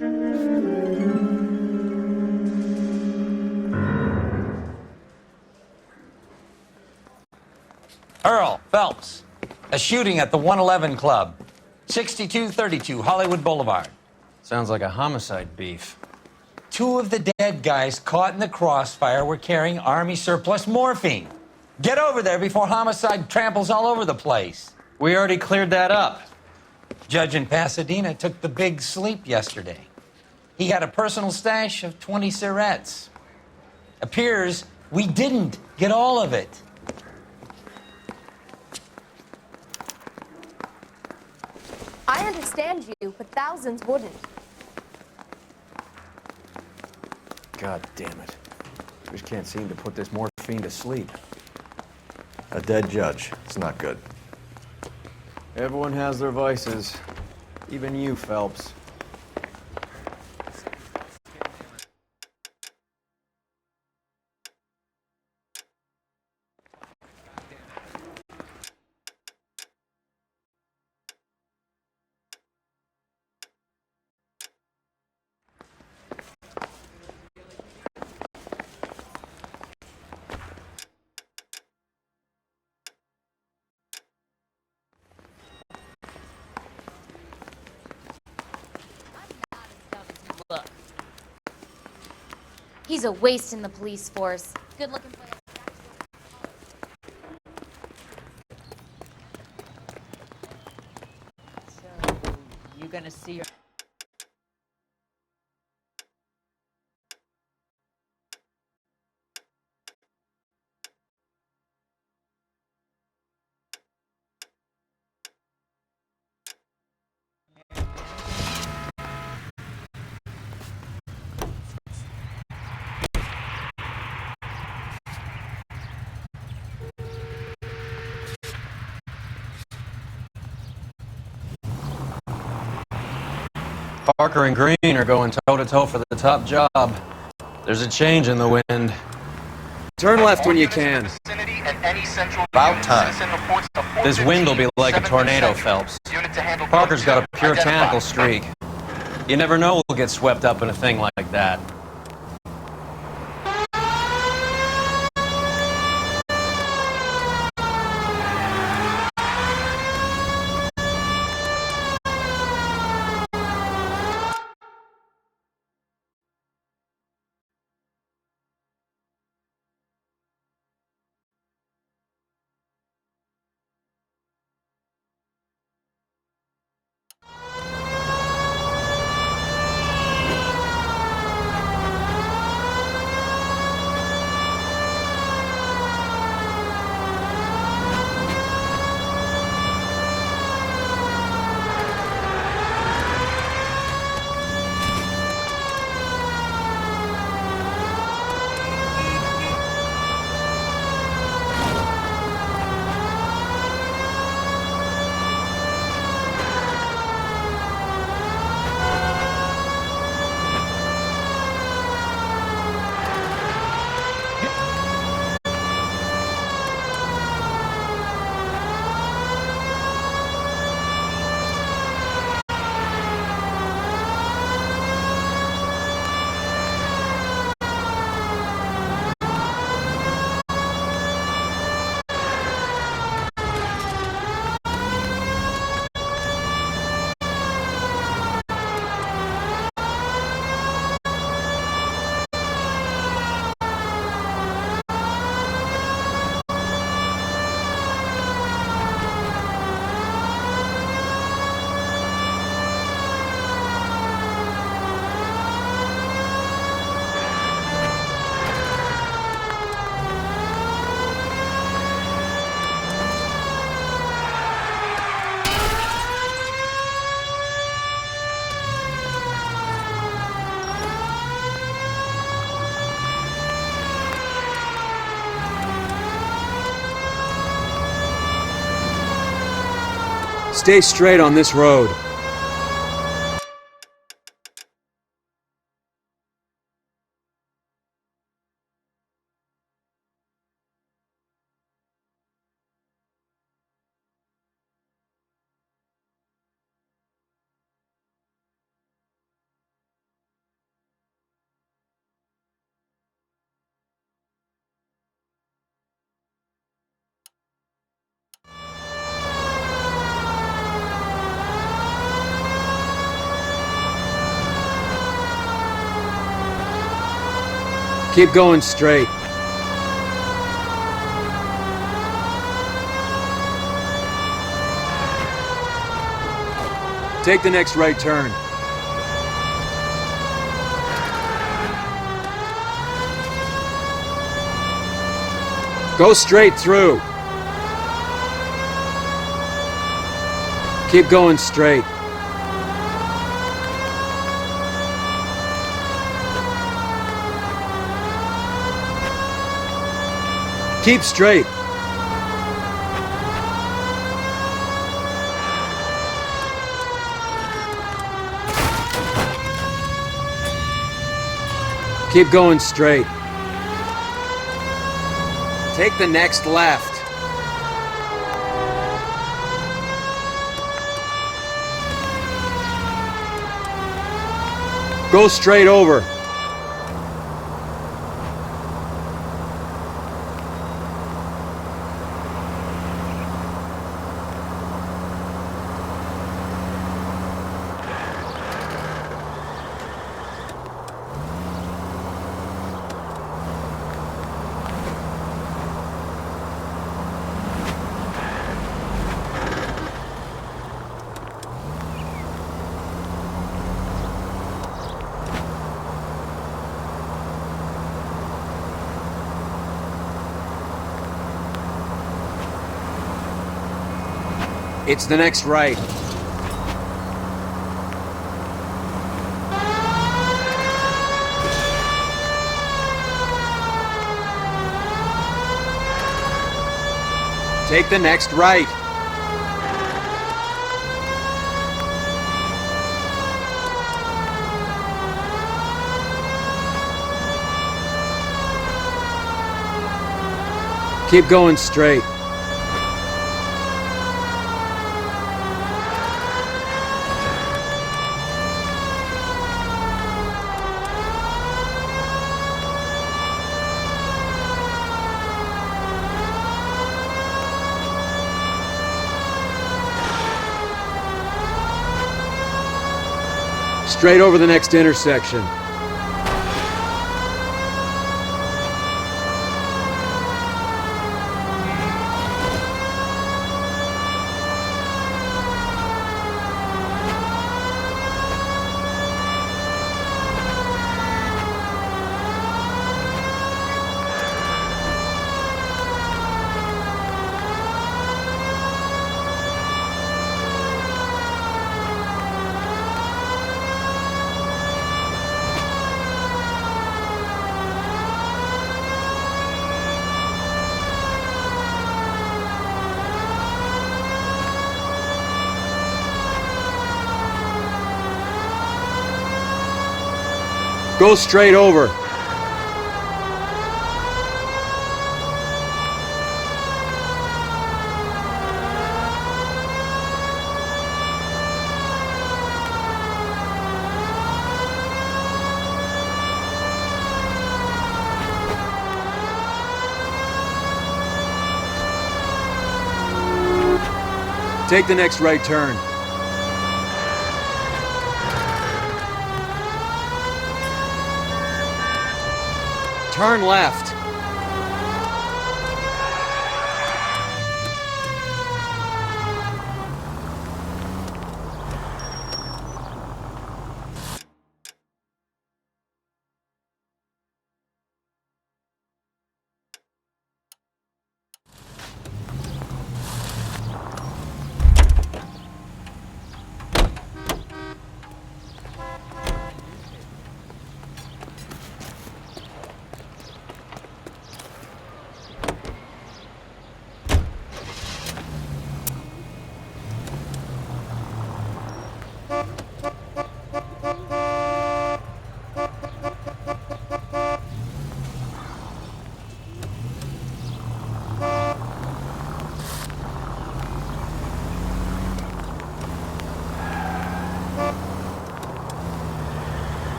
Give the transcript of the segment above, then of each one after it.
Earl Phelps, a shooting at the 111 Club, 6232 Hollywood Boulevard. Sounds like a homicide beef. Two of the dead guys caught in the crossfire were carrying Army surplus morphine. Get over there before homicide tramples all over the place. We already cleared that up. Judge in Pasadena took the big sleep yesterday. He had a personal stash of 20 cigarettes. Appears we didn't get all of it. I understand you, but thousands wouldn't. God damn it. Just can't seem to put this morphine to sleep. A dead judge. It's not good. Everyone has their vices. Even you, Phelps. Look. He's a waste in the police force. Good looking player. So, you gonna see your... Parker and Green are going toe-to-toe for the top job. There's a change in the wind. Turn left when you can. About time. This wind will be like a tornado, Phelps. Parker's got a puritanical streak. You never know we'll get swept up in a thing like that. Stay straight on this road. Keep going straight. Take the next right turn. Go straight through. Keep going straight. Keep straight. Keep going straight. Take the next left. Go straight over. It's the next right. Take the next right. Keep going straight. Straight over the next intersection. Go straight over. Take the next right turn. Turn left.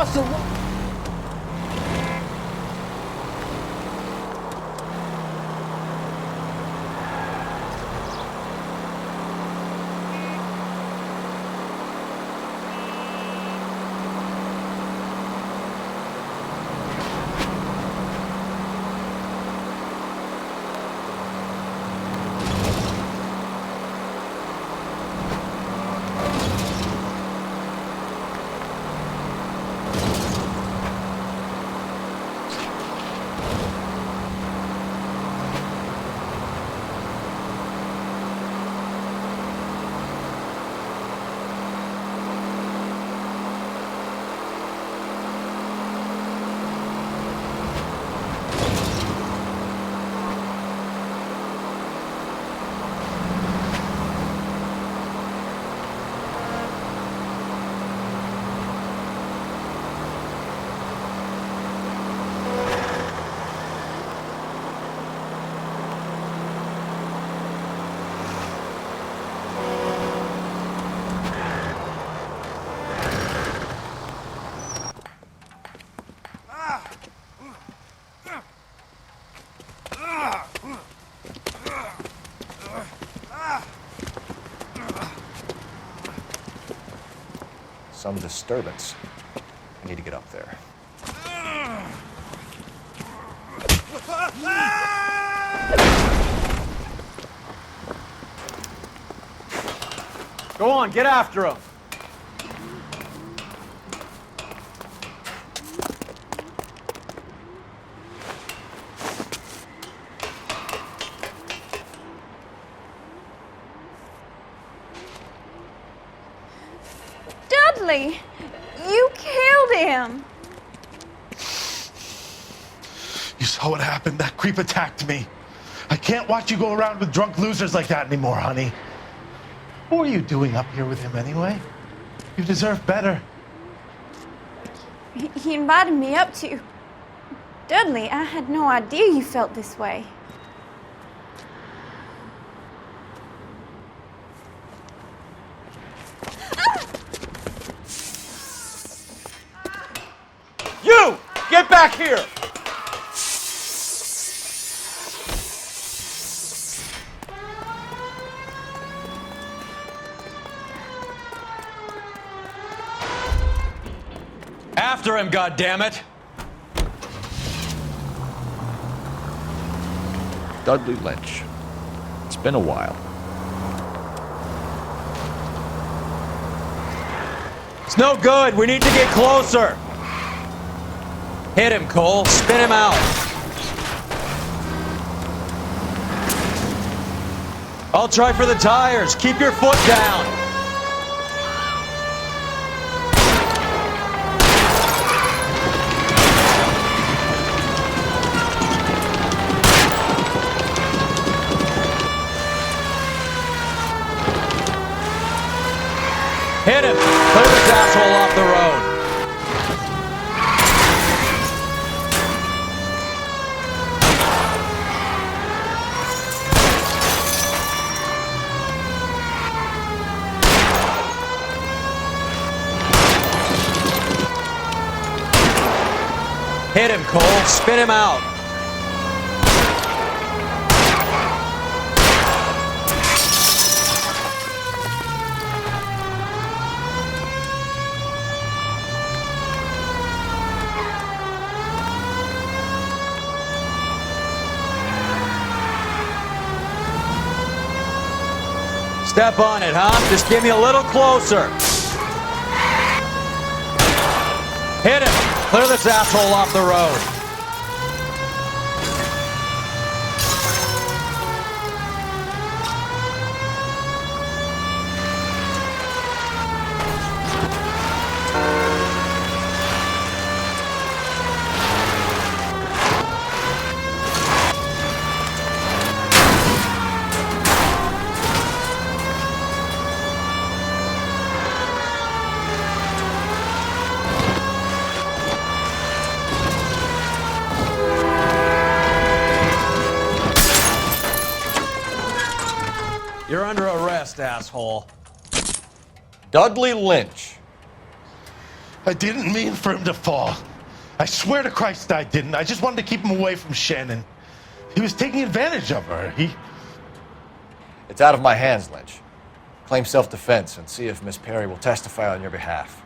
Russell! Some disturbance. I need to get up there. Go on, get after him. Dudley, you killed him. You saw what happened? That creep attacked me. I can't watch you go around with drunk losers like that anymore, honey. What were you doing up here with him anyway? You deserve better. He invited me up to. Dudley, I had no idea you felt this way. You! Get back here! After him, goddammit! Dudley Lynch. It's been a while. It's no good. We need to get closer. Hit him, Cole. Spin him out. I'll try for the tires. Keep your foot down. Hit him! Clear this asshole off the road! Hit him, Cole. Spin him out. Step on it, huh? Just give me a little closer. Hit him. Clear this asshole off the road. You're under arrest, asshole. Dudley Lynch. I didn't mean for him to fall. I swear to Christ I didn't. I just wanted to keep him away from Shannon. He was taking advantage of her. It's out of my hands, Lynch. Claim self-defense and see if Miss Perry will testify on your behalf.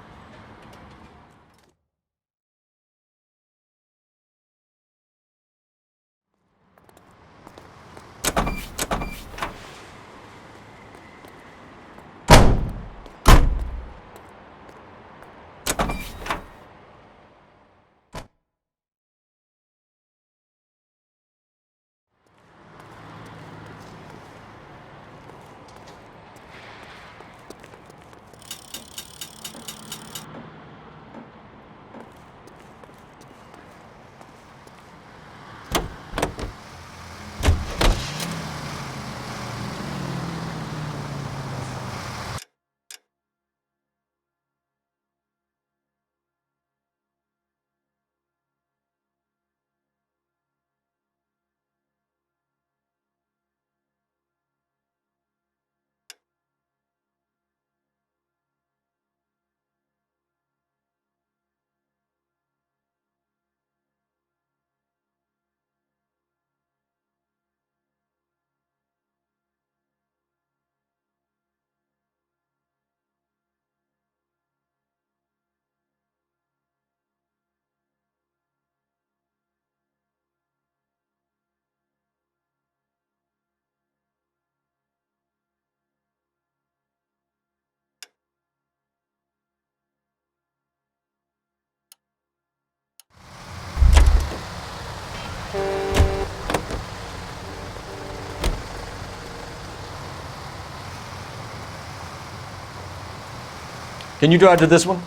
Can you drive to this one?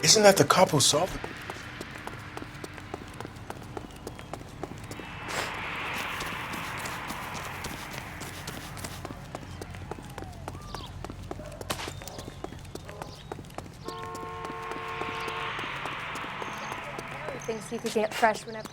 Isn't that the cop who solved it? Thinks he could get fresh whenever.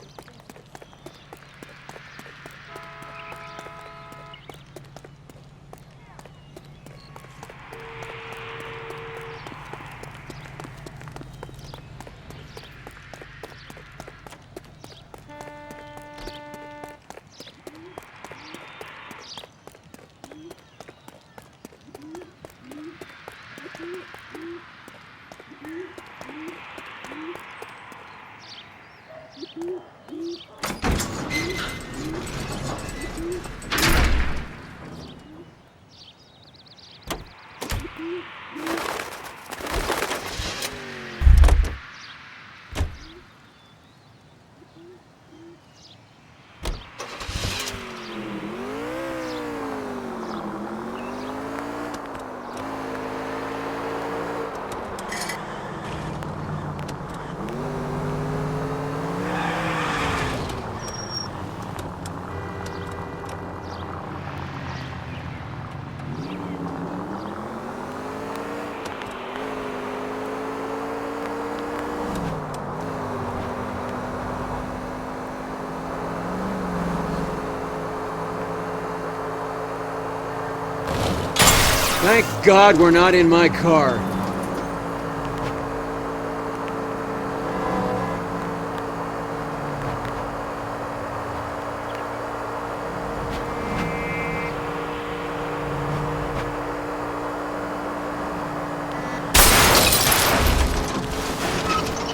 Thank God we're not in my car.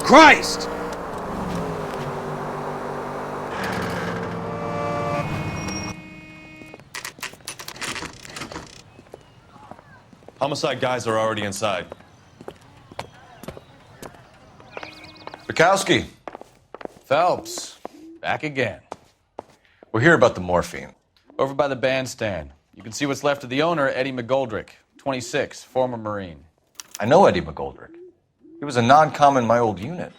Christ! Homicide guys are already inside. Bukowski. Phelps. Back again. We're here about the morphine. Over by the bandstand. You can see what's left of the owner, Eddie McGoldrick, 26, former Marine. I know Eddie McGoldrick. He was a non-com in my old unit.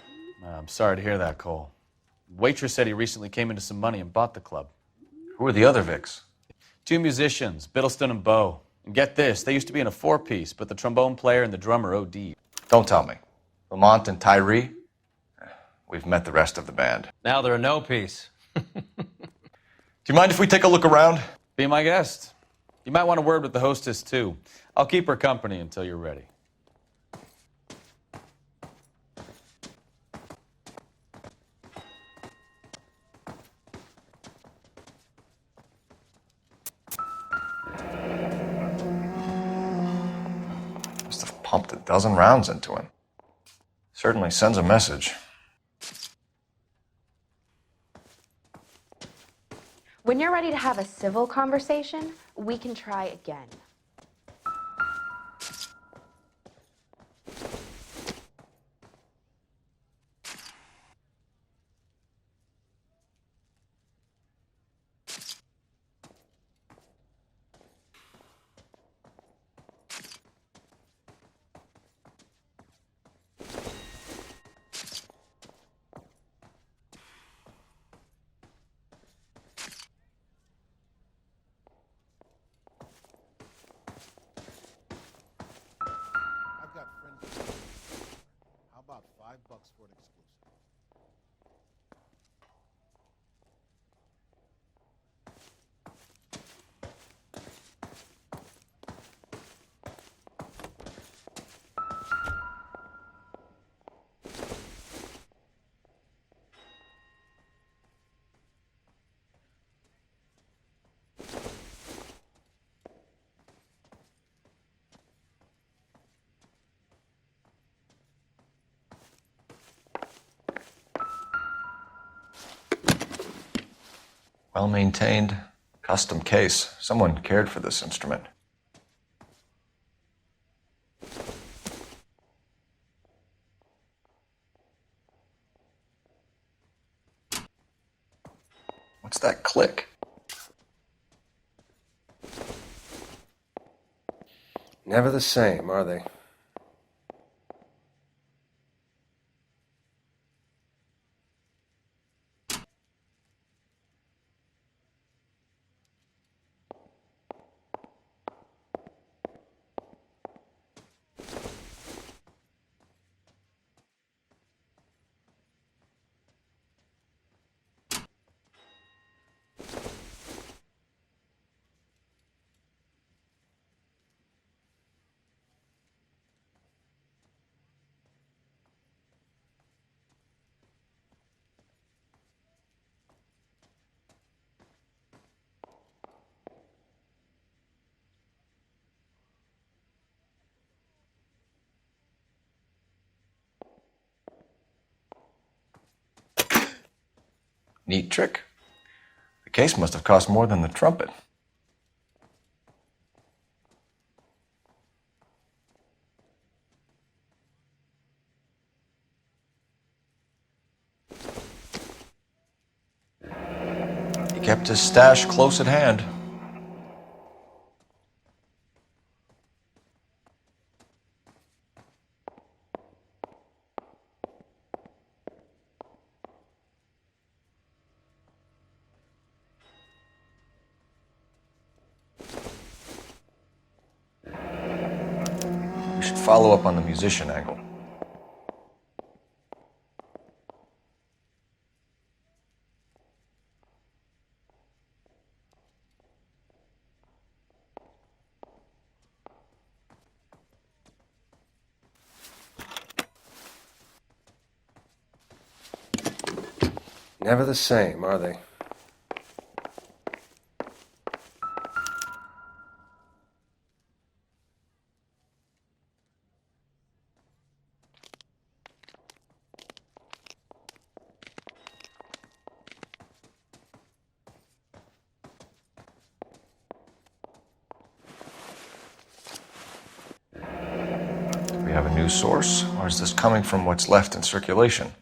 I'm sorry to hear that, Cole. Waitress said he recently came into some money and bought the club. Who are the other Vics? 2 musicians, Biddleston and Bow. And get this, they used to be in a 4-piece, but the trombone player and the drummer OD'd. Don't tell me. Lamont and Tyree? We've met the rest of the band. Now they're a no-piece. Do you mind if we take a look around? Be my guest. You might want a word with the hostess, too. I'll keep her company until you're ready. Must have pumped a dozen rounds into him. Certainly sends a message. When you're ready to have a civil conversation, we can try again. How about $5 for an exclusive? Well-maintained, custom case. Someone cared for this instrument. What's that click? Never the same, are they? Neat trick. The case must have cost more than the trumpet. He kept his stash close at hand. We should follow up on the musician angle. Never the same, are they? Do we have a new source, or is this coming from what's left in circulation?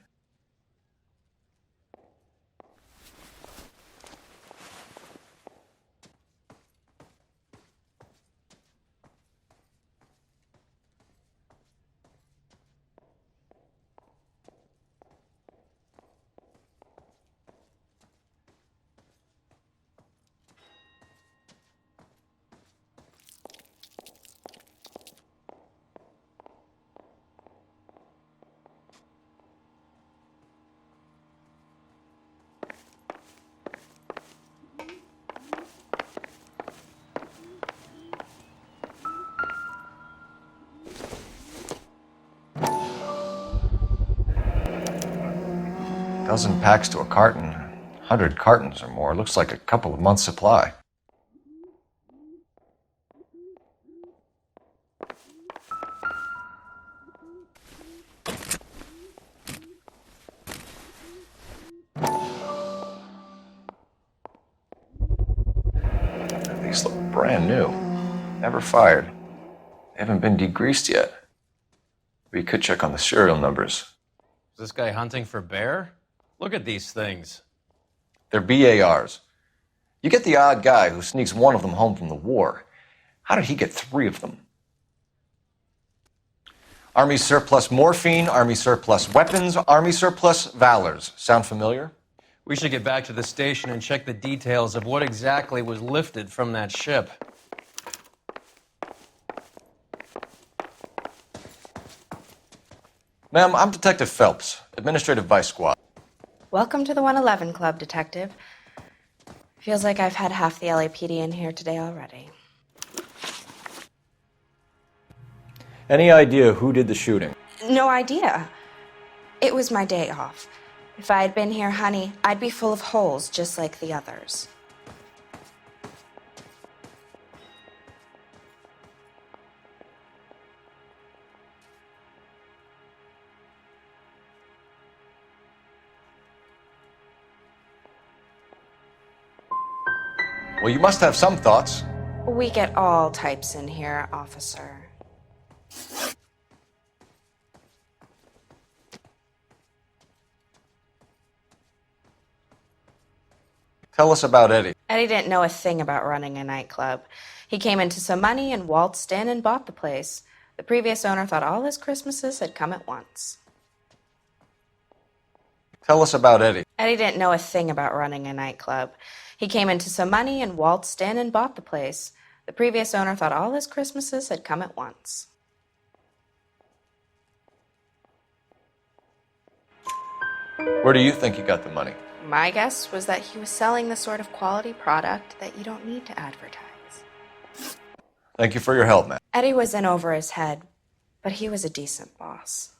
Dozen packs to a carton, 100 cartons or more. Looks like a couple of months' supply. These look brand new. Never fired. They haven't been degreased yet. We could check on the serial numbers. Is this guy hunting for bear? Look at these things. They're BARs. You get the odd guy who sneaks one of them home from the war. How did he get 3 of them? Army surplus morphine, Army surplus weapons, Army surplus valors. Sound familiar? We should get back to the station and check the details of what exactly was lifted from that ship. Ma'am, I'm Detective Phelps, Administrative Vice Squad. Welcome to the 111 Club, Detective. Feels like I've had half the LAPD in here today already. Any idea who did the shooting? No idea. It was my day off. If I had been here, honey, I'd be full of holes just like the others. Well, you must have some thoughts. We get all types in here, officer. Tell us about Eddie. Eddie didn't know a thing about running a nightclub. He came into some money and waltzed in and bought the place. The previous owner thought all his Christmases had come at once. Tell us about Eddie. Eddie didn't know a thing about running a nightclub. He came into some money and waltzed in and bought the place. The previous owner thought all his Christmases had come at once. Where do you think he got the money? My guess was that he was selling the sort of quality product that you don't need to advertise. Thank you for your help, man. Eddie was in over his head, but he was a decent boss.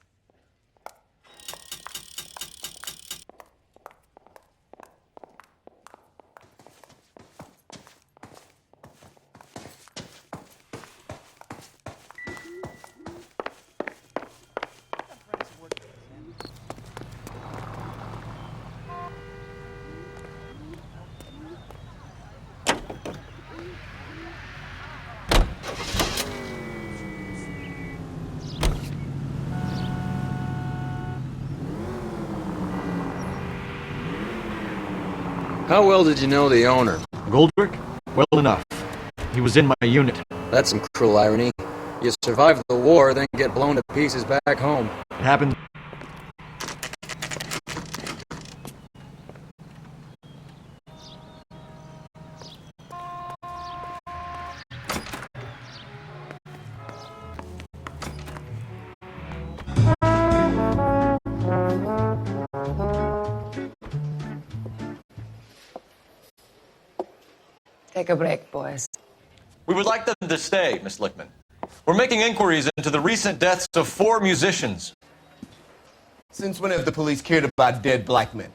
How well did you know the owner? Goldrick? Well enough. He was in my unit. That's some cruel irony. You survive the war, then get blown to pieces back home. It happened. Take a break, boys. We would like them to stay, Miss Lickman. We're making inquiries into the recent deaths of 4 musicians. Since when have the police cared about dead black men?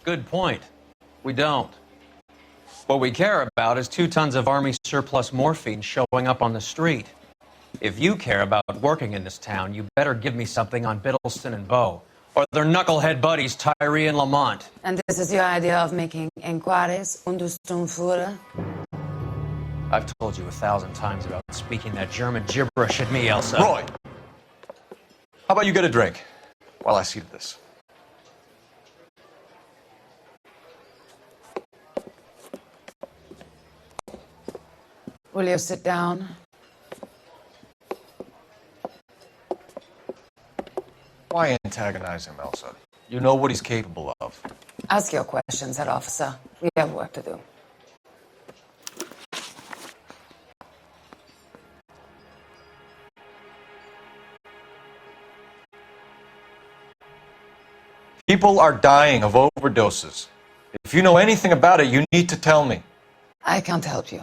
Good point. We don't. What we care about is 2 tons of Army surplus morphine showing up on the street. If you care about working in this town, you better give me something on Biddleston and Bow, or their knucklehead buddies Tyree and Lamont. And this is your idea of making inquiries, Untersturmführer? I've told you 1,000 times about speaking that German gibberish at me, Elsa. Roy! How about you get a drink while I see to this? Will you sit down? Why antagonize him, Elsa? You know what he's capable of. Ask your questions, Herr Officer. We have work to do. People are dying of overdoses. If you know anything about it, you need to tell me. I can't help you.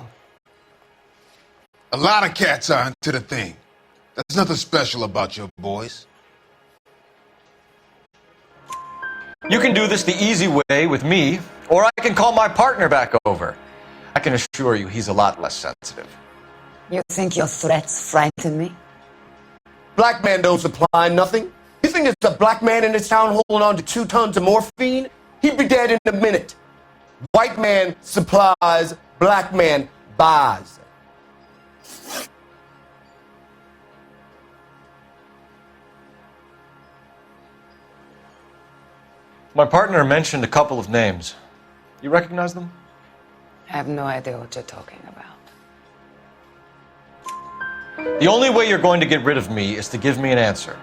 A lot of cats are into the thing. There's nothing special about your boys. You can do this the easy way with me, or I can call my partner back over. I can assure you he's a lot less sensitive. You think your threats frighten me? Black man don't supply nothing. You think there's a black man in this town holding on to 2 tons of morphine? He'd be dead in a minute. White man supplies, black man buys. My partner mentioned a couple of names. You recognize them? I have no idea what you're talking about. The only way you're going to get rid of me is to give me an answer.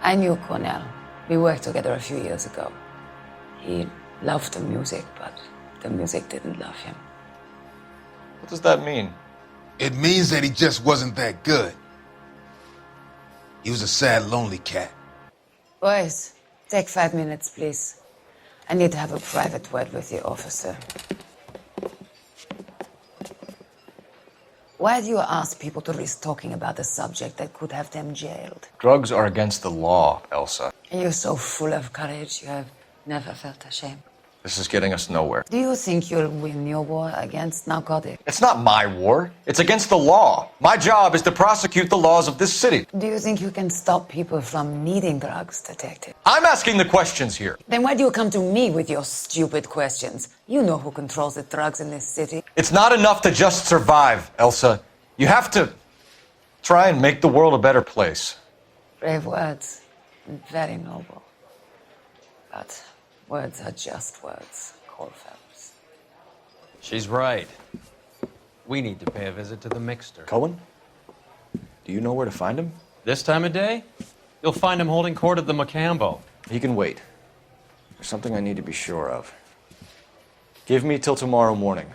I knew Cornell. We worked together a few years ago. He loved the music, but the music didn't love him. What does that mean? It means that he just wasn't that good. He was a sad, lonely cat. Boys, take 5 minutes, please. I need to have a private word with you, officer. Why do you ask people to risk talking about a subject that could have them jailed? Drugs are against the law, Elsa. You're so full of courage, you have never felt ashamed. This is getting us nowhere. Do you think you'll win your war against narcotics? It's not my war. It's against the law. My job is to prosecute the laws of this city. Do you think you can stop people from needing drugs, detective? I'm asking the questions here. Then why do you come to me with your stupid questions? You know who controls the drugs in this city. It's not enough to just survive, Elsa. You have to try and make the world a better place. Brave words, and very noble. But words are just words, Cole Phelps. She's right. We need to pay a visit to the mixer. Cohen? Do you know where to find him? This time of day? You'll find him holding court at the Macambo. He can wait. There's something I need to be sure of. Give me till tomorrow morning.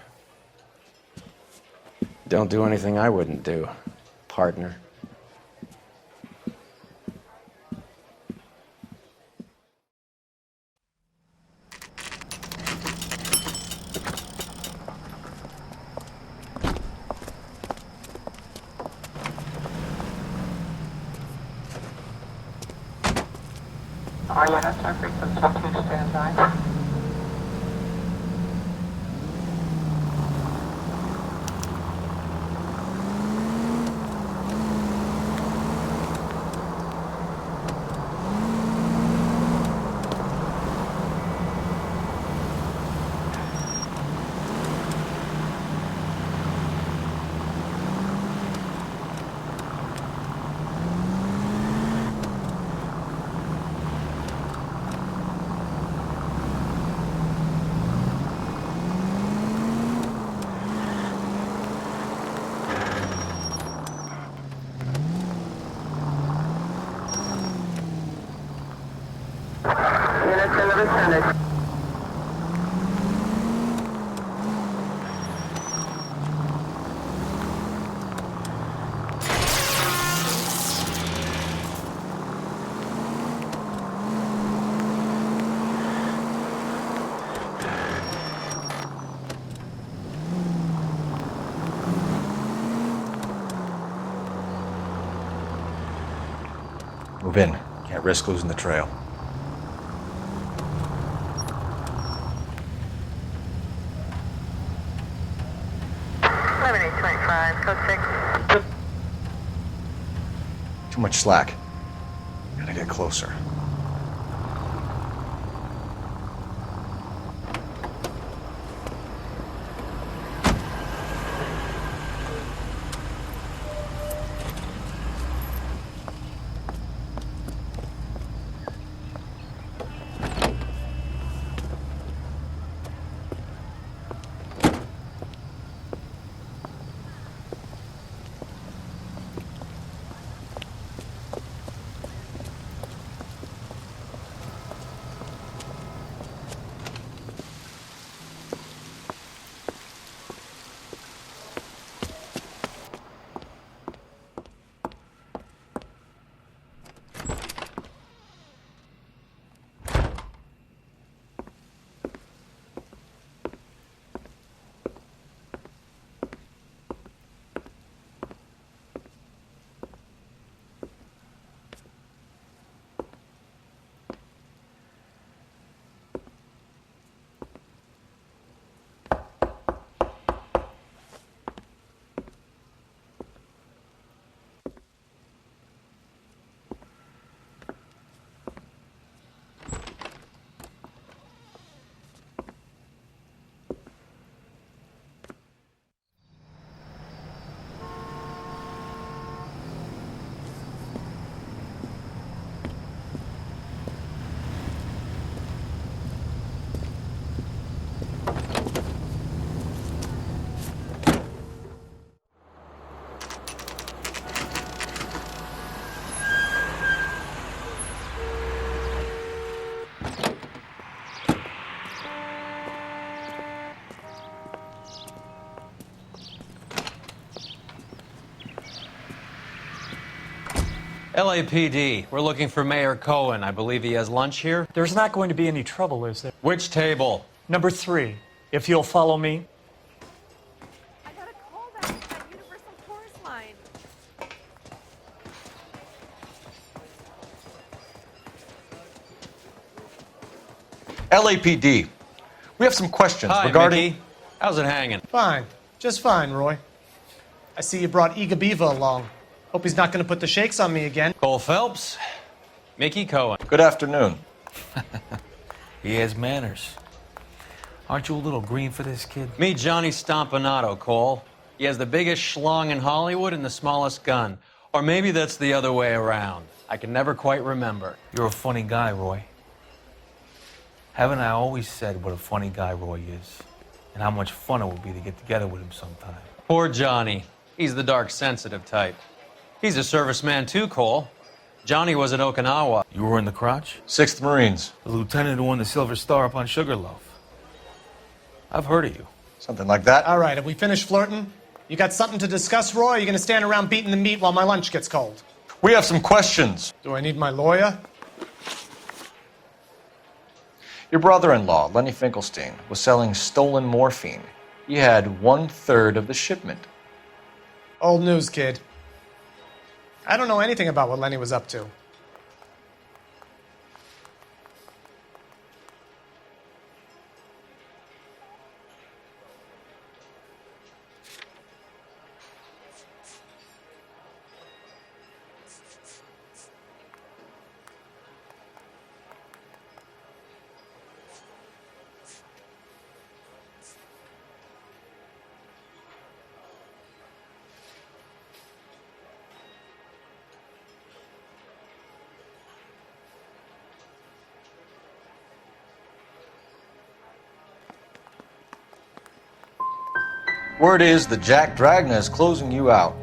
Don't do anything I wouldn't do, partner. Rockstar frequency 2 standby. Move in. Can't risk losing the trail. 2.5, code 6. Too much slack. Gotta get closer. LAPD, we're looking for Mayor Cohen. I believe he has lunch here. There's not going to be any trouble, is there? Which table? Number 3, if you'll follow me. I got a call back from that Universal Chorus line. LAPD. We have some questions Hi, regarding... Mickey. How's it hanging? Fine. Just fine, Roy. I see you brought Igabiva along. Hope he's not going to put the shakes on me again. Cole Phelps, Mickey Cohen. Good afternoon. He has manners. Aren't you a little green for this kid? Meet Johnny Stompanato, Cole. He has the biggest schlong in Hollywood and the smallest gun. Or maybe that's the other way around. I can never quite remember. You're a funny guy, Roy. Haven't I always said what a funny guy Roy is? And how much fun it would be to get together with him sometime. Poor Johnny. He's the dark, sensitive type. He's a serviceman too, Cole. Johnny was at Okinawa. You were in the crotch? 6th Marines. The lieutenant who won the Silver Star up on Sugarloaf. I've heard of you. Something like that. All right, have we finished flirting? You got something to discuss, Roy? Or are you going to stand around beating the meat while my lunch gets cold? We have some questions. Do I need my lawyer? Your brother-in-law, Lenny Finkelstein, was selling stolen morphine. He had 1/3 of the shipment. Old news, kid. I don't know anything about what Lenny was up to. Word is that Jack Dragna is closing you out.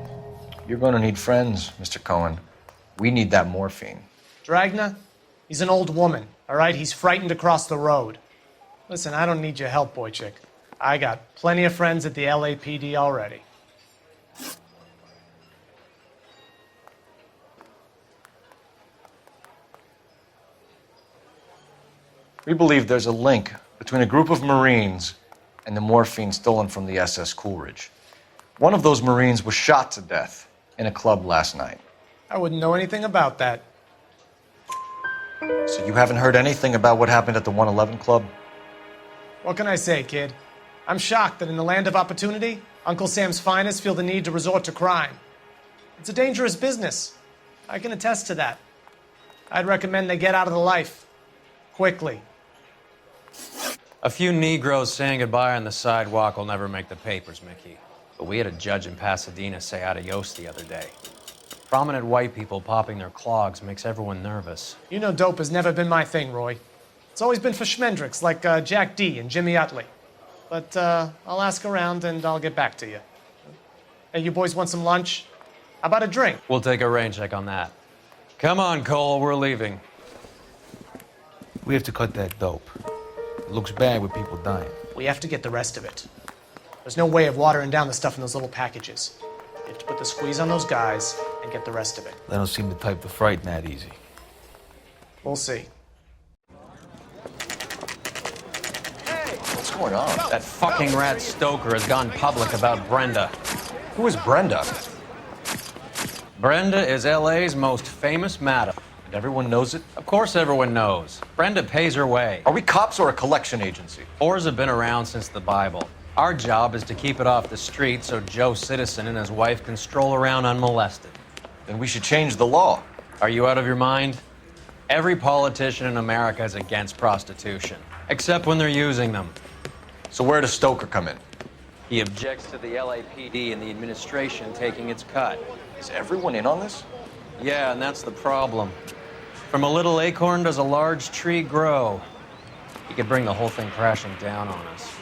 You're going to need friends, Mr. Cohen. We need that morphine. Dragna? He's an old woman, all right? He's frightened across the road. Listen, I don't need your help, boy chick. I got plenty of friends at the LAPD already. We believe there's a link between a group of Marines and the morphine stolen from the SS Coolidge. One of those Marines was shot to death in a club last night. I wouldn't know anything about that. So you haven't heard anything about what happened at the 111 Club? What can I say, kid? I'm shocked that in the land of opportunity, Uncle Sam's finest feel the need to resort to crime. It's a dangerous business. I can attest to that. I'd recommend they get out of the life. Quickly. A few Negroes saying goodbye on the sidewalk will never make the papers, Mickey. But we had a judge in Pasadena say adios the other day. Prominent white people popping their clogs makes everyone nervous. You know dope has never been my thing, Roy. It's always been for schmendricks like Jack D. and Jimmy Utley. But I'll ask around and I'll get back to you. Hey, you boys want some lunch? How about a drink? We'll take a rain check on that. Come on, Cole, we're leaving. We have to cut that dope. It looks bad with people dying. We have to get the rest of it. There's no way of watering down the stuff in those little packages. You have to put the squeeze on those guys and get the rest of it. They don't seem the type to frighten that easy. We'll see. What's going on? That fucking rat Stoker has gone public about Brenda. Who is Brenda? Brenda is LA's most famous madam. And everyone knows it? Of course everyone knows. Brenda pays her way. Are we cops or a collection agency? Whores have been around since the Bible. Our job is to keep it off the street so Joe Citizen and his wife can stroll around unmolested. Then we should change the law. Are you out of your mind? Every politician in America is against prostitution, except when they're using them. So where does Stoker come in? He objects to the LAPD and the administration taking its cut. Is everyone in on this? Yeah, and that's the problem. From a little acorn does a large tree grow. He could bring the whole thing crashing down on us.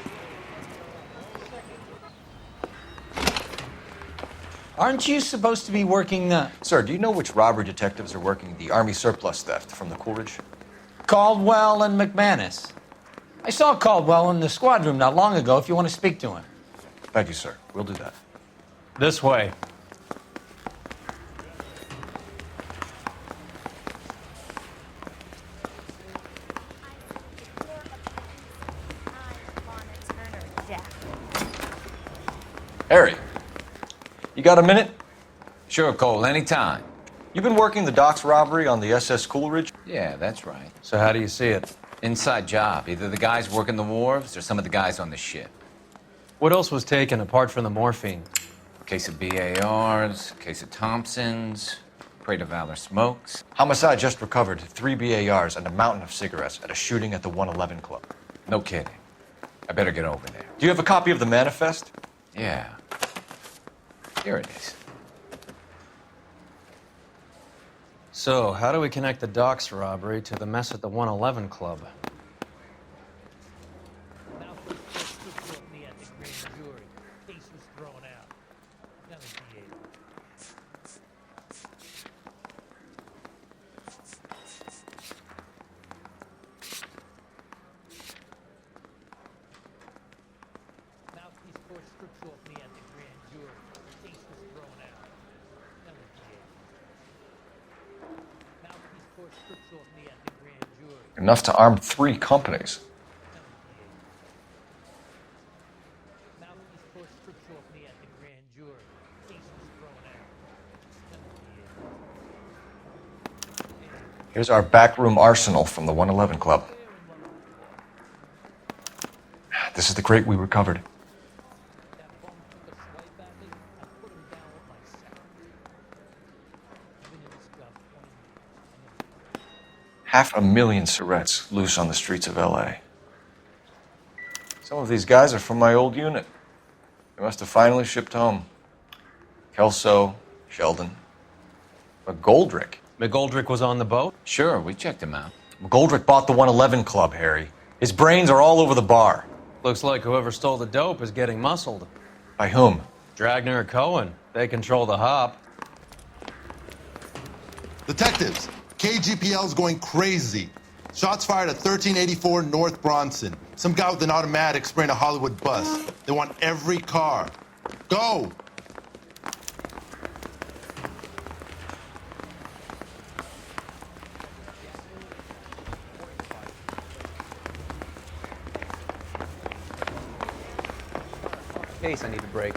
Aren't you supposed to be working the... Sir, do you know which robbery detectives are working the Army surplus theft from the Coolidge? Caldwell and McManus. I saw Caldwell in the squad room not long ago if you want to speak to him. Thank you, sir. We'll do that. This way. Harry, you got a minute? Sure, Cole, anytime. You've been working the docks robbery on the SS Coolidge? Yeah, that's right. So how do you see it? Inside job. Either the guys working the wharves or some of the guys on the ship. What else was taken apart from the morphine? Case of BARs, case of Thompsons, Crate of Valor smokes. Homicide just recovered 3 BARs and a mountain of cigarettes at a shooting at the 111 Club. No kidding. I better get over there. Do you have a copy of the manifest? Yeah. Here it is. So, how do we connect the docks robbery to the mess at the 111 Club? Enough to arm 3 companies. Here's our backroom arsenal from the 111 Club. This is the crate we recovered. $500,000 cigarettes loose on the streets of LA. Some of these guys are from my old unit. They must have finally shipped home. Kelso, Sheldon, McGoldrick. McGoldrick was on the boat? Sure, we checked him out. McGoldrick bought the 111 Club, Harry. His brains are all over the bar. Looks like whoever stole the dope is getting muscled. By whom? Dragner or Cohen. They control the hop. Detectives, KGPL's going crazy. Shots fired at 1384 North Bronson. Some guy with an automatic spraying a Hollywood bus. They want every car. Go! Case I need to break.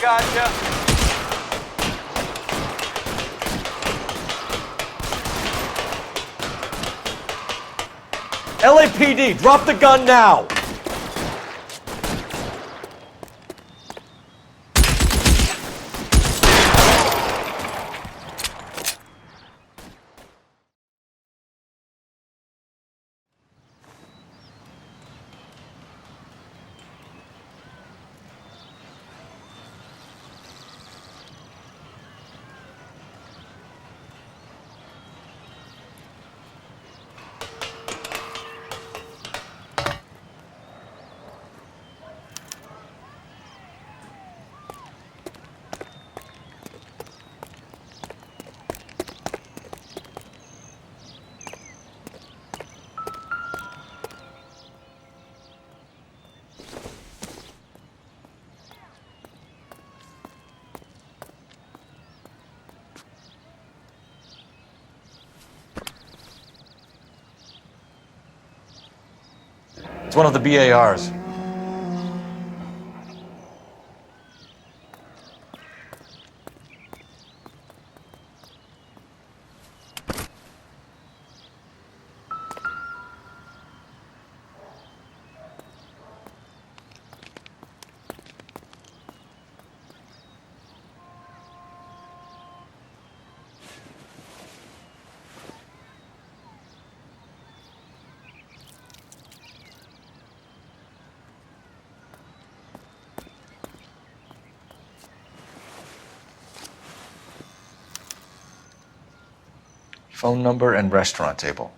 gotcha. LAPD, drop the gun now! It's one of the BARs. Phone number and restaurant table.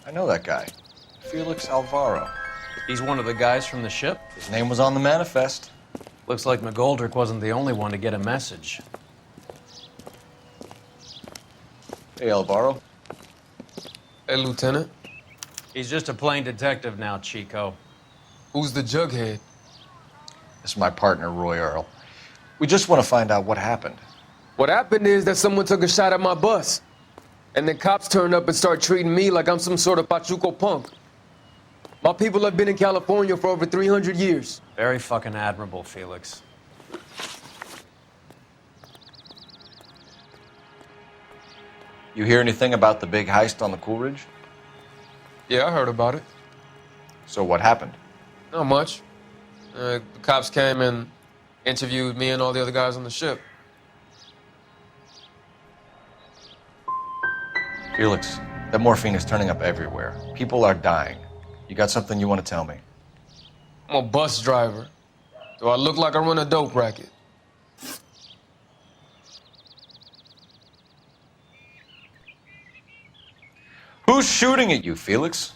I know that guy. Felix Alvaro. He's one of the guys from the ship? His name was on the manifest. Looks like McGoldrick wasn't the only one to get a message. Hey, Alvaro. Hey, Lieutenant. He's just a plain detective now, Chico. Who's the jughead? This is my partner, Roy Earl. We just want to find out what happened. What happened is that someone took a shot at my bus. And the cops turned up and start treating me like I'm some sort of Pachuco punk. My people have been in California for over 300 years. Very fucking admirable, Felix. You hear anything about the big heist on the Coolidge? Yeah, I heard about it. So what happened? Not much. The cops came and interviewed me and all the other guys on the ship. Felix, that morphine is turning up everywhere. People are dying. You got something you want to tell me? I'm a bus driver. Do I look like I run a dope racket? Who's shooting at you, Felix?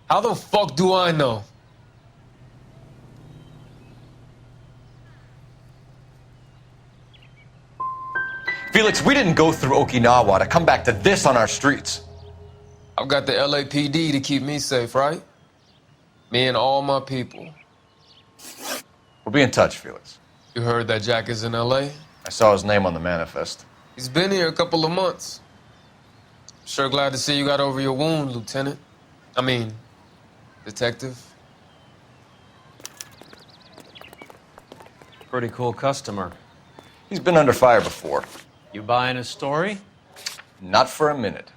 How the fuck do I know? Felix, we didn't go through Okinawa to come back to this on our streets. I've got the LAPD to keep me safe, right? Me and all my people. We'll be in touch, Felix. You heard that Jack is in LA? I saw his name on the manifest. He's been here a couple of months. Sure glad to see you got over your wound, Lieutenant. I mean, Detective. Pretty cool customer. He's been under fire before. You buying his story? Not for a minute.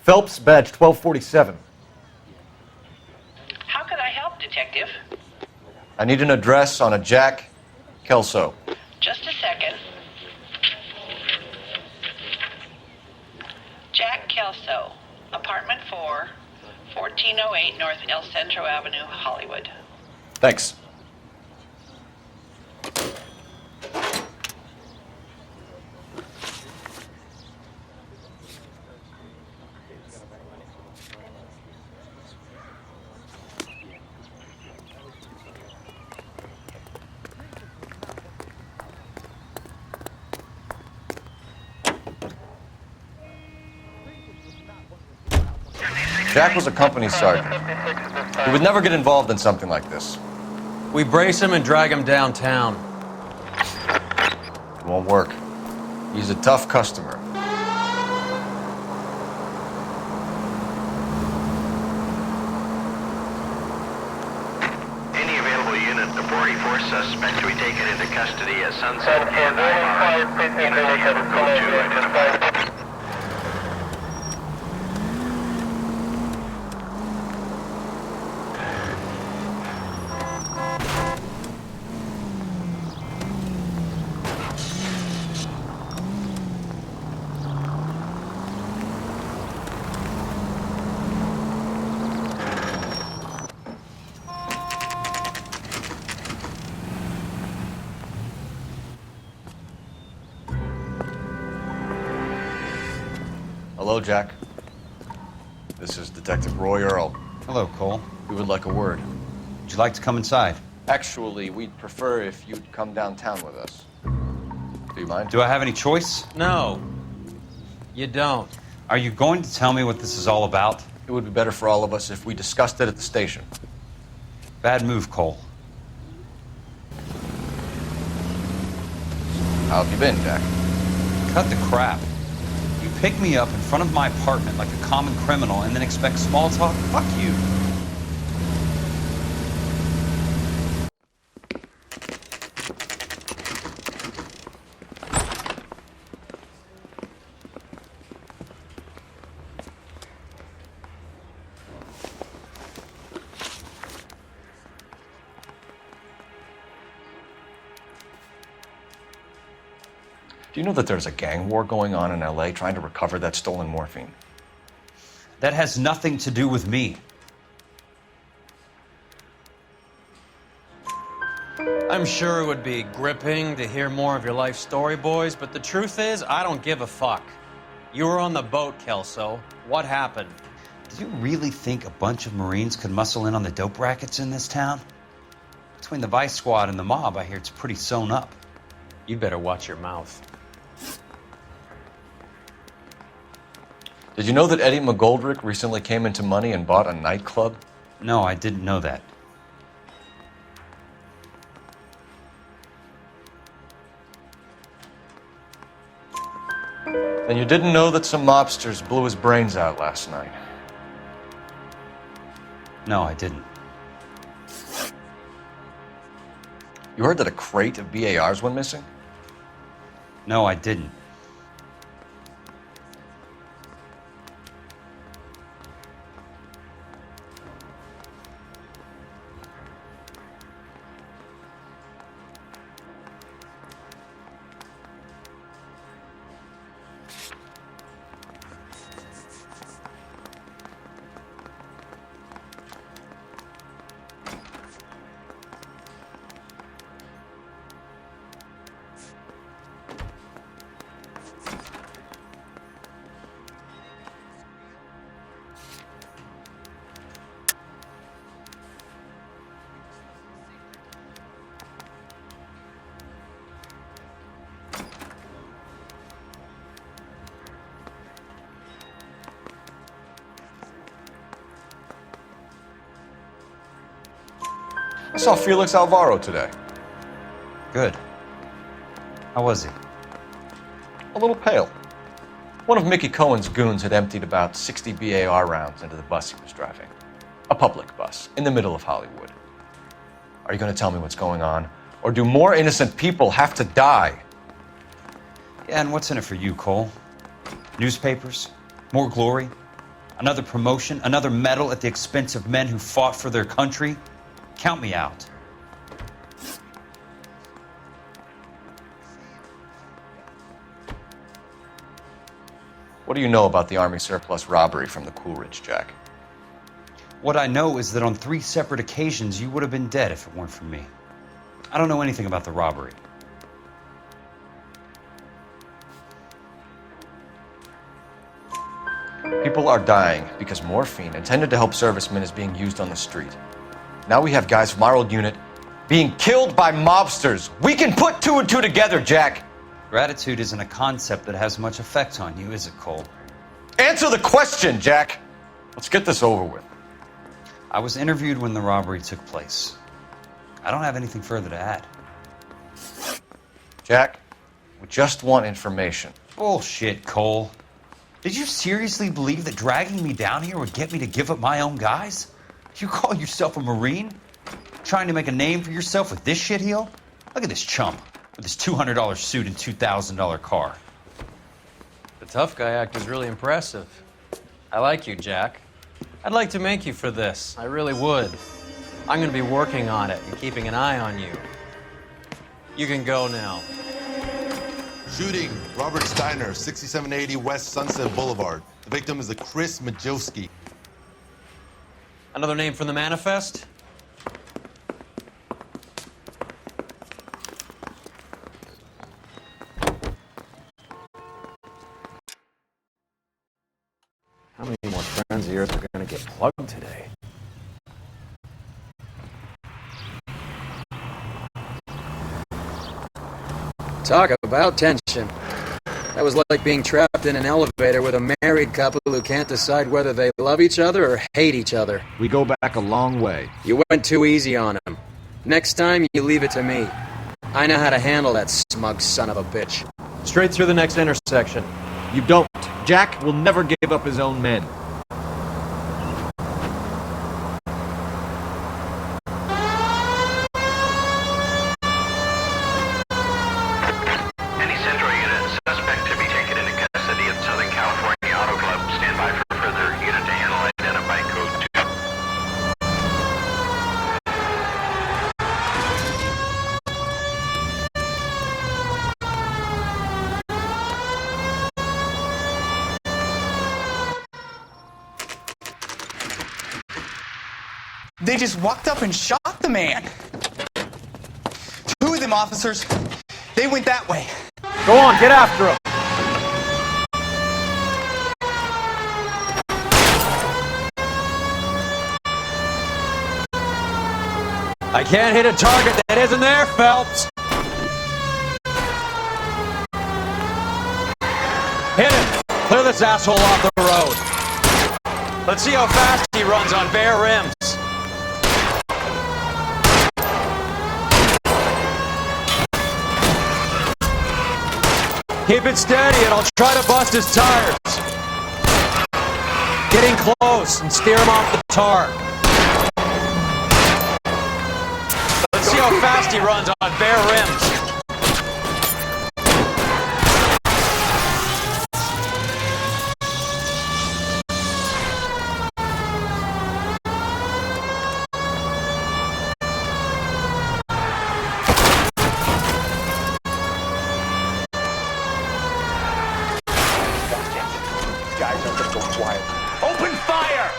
Phelps, badge 1247. How can I help, Detective? I need an address on a Jack Kelso. Just a second. Jack Kelso, apartment 4, 1408 North El Centro Avenue, Hollywood. Thanks. Jack was a company sergeant. He would never get involved in something like this. We brace him and drag him downtown. It won't work. He's a tough customer. Any available unit of 44 suspect to be taken into custody at Sunset and Noire. Unit code 2 identified. Hello, Jack. This is Detective Roy Earl. Hello, Cole. We would like a word. Would you like to come inside? Actually, we'd prefer if you'd come downtown with us. Do you mind? Do I have any choice? No, you don't. Are you going to tell me what this is all about? It would be better for all of us if we discussed it at the station. Bad move, Cole. How have you been, Jack? Cut the crap. You pick me up in front of my apartment like a common criminal and then expect small talk? Fuck you. Do you know that there's a gang war going on in LA trying to recover that stolen morphine? That has nothing to do with me. I'm sure it would be gripping to hear more of your life story, boys, but the truth is, I don't give a fuck. You were on the boat, Kelso. What happened? Do you really think a bunch of Marines could muscle in on the dope rackets in this town? Between the Vice Squad and the mob, I hear it's pretty sewn up. You better watch your mouth. Did you know that Eddie McGoldrick recently came into money and bought a nightclub? No, I didn't know that. And you didn't know that some mobsters blew his brains out last night? No, I didn't. You heard that a crate of BARs went missing? No, I didn't. I saw Felix Alvaro today. Good. How was he? A little pale. One of Mickey Cohen's goons had emptied about 60 BAR rounds into the bus he was driving. A public bus, in the middle of Hollywood. Are you going to tell me what's going on? Or do more innocent people have to die? Yeah, and what's in it for you, Cole? Newspapers? More glory? Another promotion? Another medal at the expense of men who fought for their country? Count me out. What do you know about the Army surplus robbery from the Coolidge, Jack? What I know is that on 3 separate occasions you would have been dead if it weren't for me. I don't know anything about the robbery. People are dying because morphine intended to help servicemen is being used on the street. Now we have guys from our old unit being killed by mobsters. We can put 2 and 2 together, Jack. Gratitude isn't a concept that has much effect on you, is it, Cole? Answer the question, Jack. Let's get this over with. I was interviewed when the robbery took place. I don't have anything further to add. Jack, we just want information. Bullshit, Cole. Did you seriously believe that dragging me down here would get me to give up my own guys? You call yourself a Marine? Trying to make a name for yourself with this shitheel? Look at this chump with his $200 suit and $2,000 car. The tough guy act is really impressive. I like you, Jack. I'd like to make you for this. I really would. I'm going to be working on it and keeping an eye on you. You can go now. Shooting, Robert Steiner, 6780 West Sunset Boulevard. The victim is a Chris Majowski. Another name from the manifest? How many more friends of yours are going to get plugged today? Talk about tension. That was like being trapped in an elevator with a married couple who can't decide whether they love each other or hate each other. We go back a long way. You went too easy on him. Next time, you leave it to me. I know how to handle that smug son of a bitch. Straight through the next intersection. You don't. Jack will never give up his own men. Any Central unit, suspect to be taken into custody at Southern California Auto Club. Stand by for further unit to handle identify code 2. They just walked up and shot the man. 2 of them officers, they went that way. Go on, get after him. I can't hit a target that isn't there, Phelps. Hit him. Clear this asshole off the road. Let's see how fast he runs on bare rims. Keep it steady and I'll try to bust his tires. Getting close and steer him off the tar. Let's see how fast he runs on bare rims. Guys, I'm gonna go quiet. Open fire!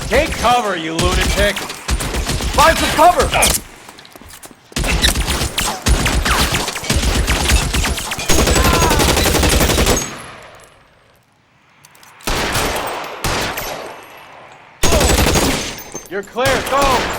Take cover, you lunatic! Find some cover! You're clear, go!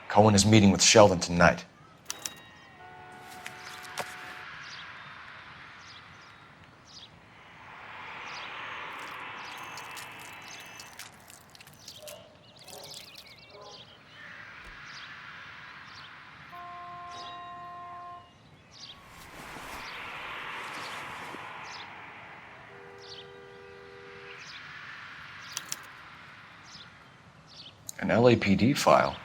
Cohen is meeting with Sheldon tonight. An LAPD file?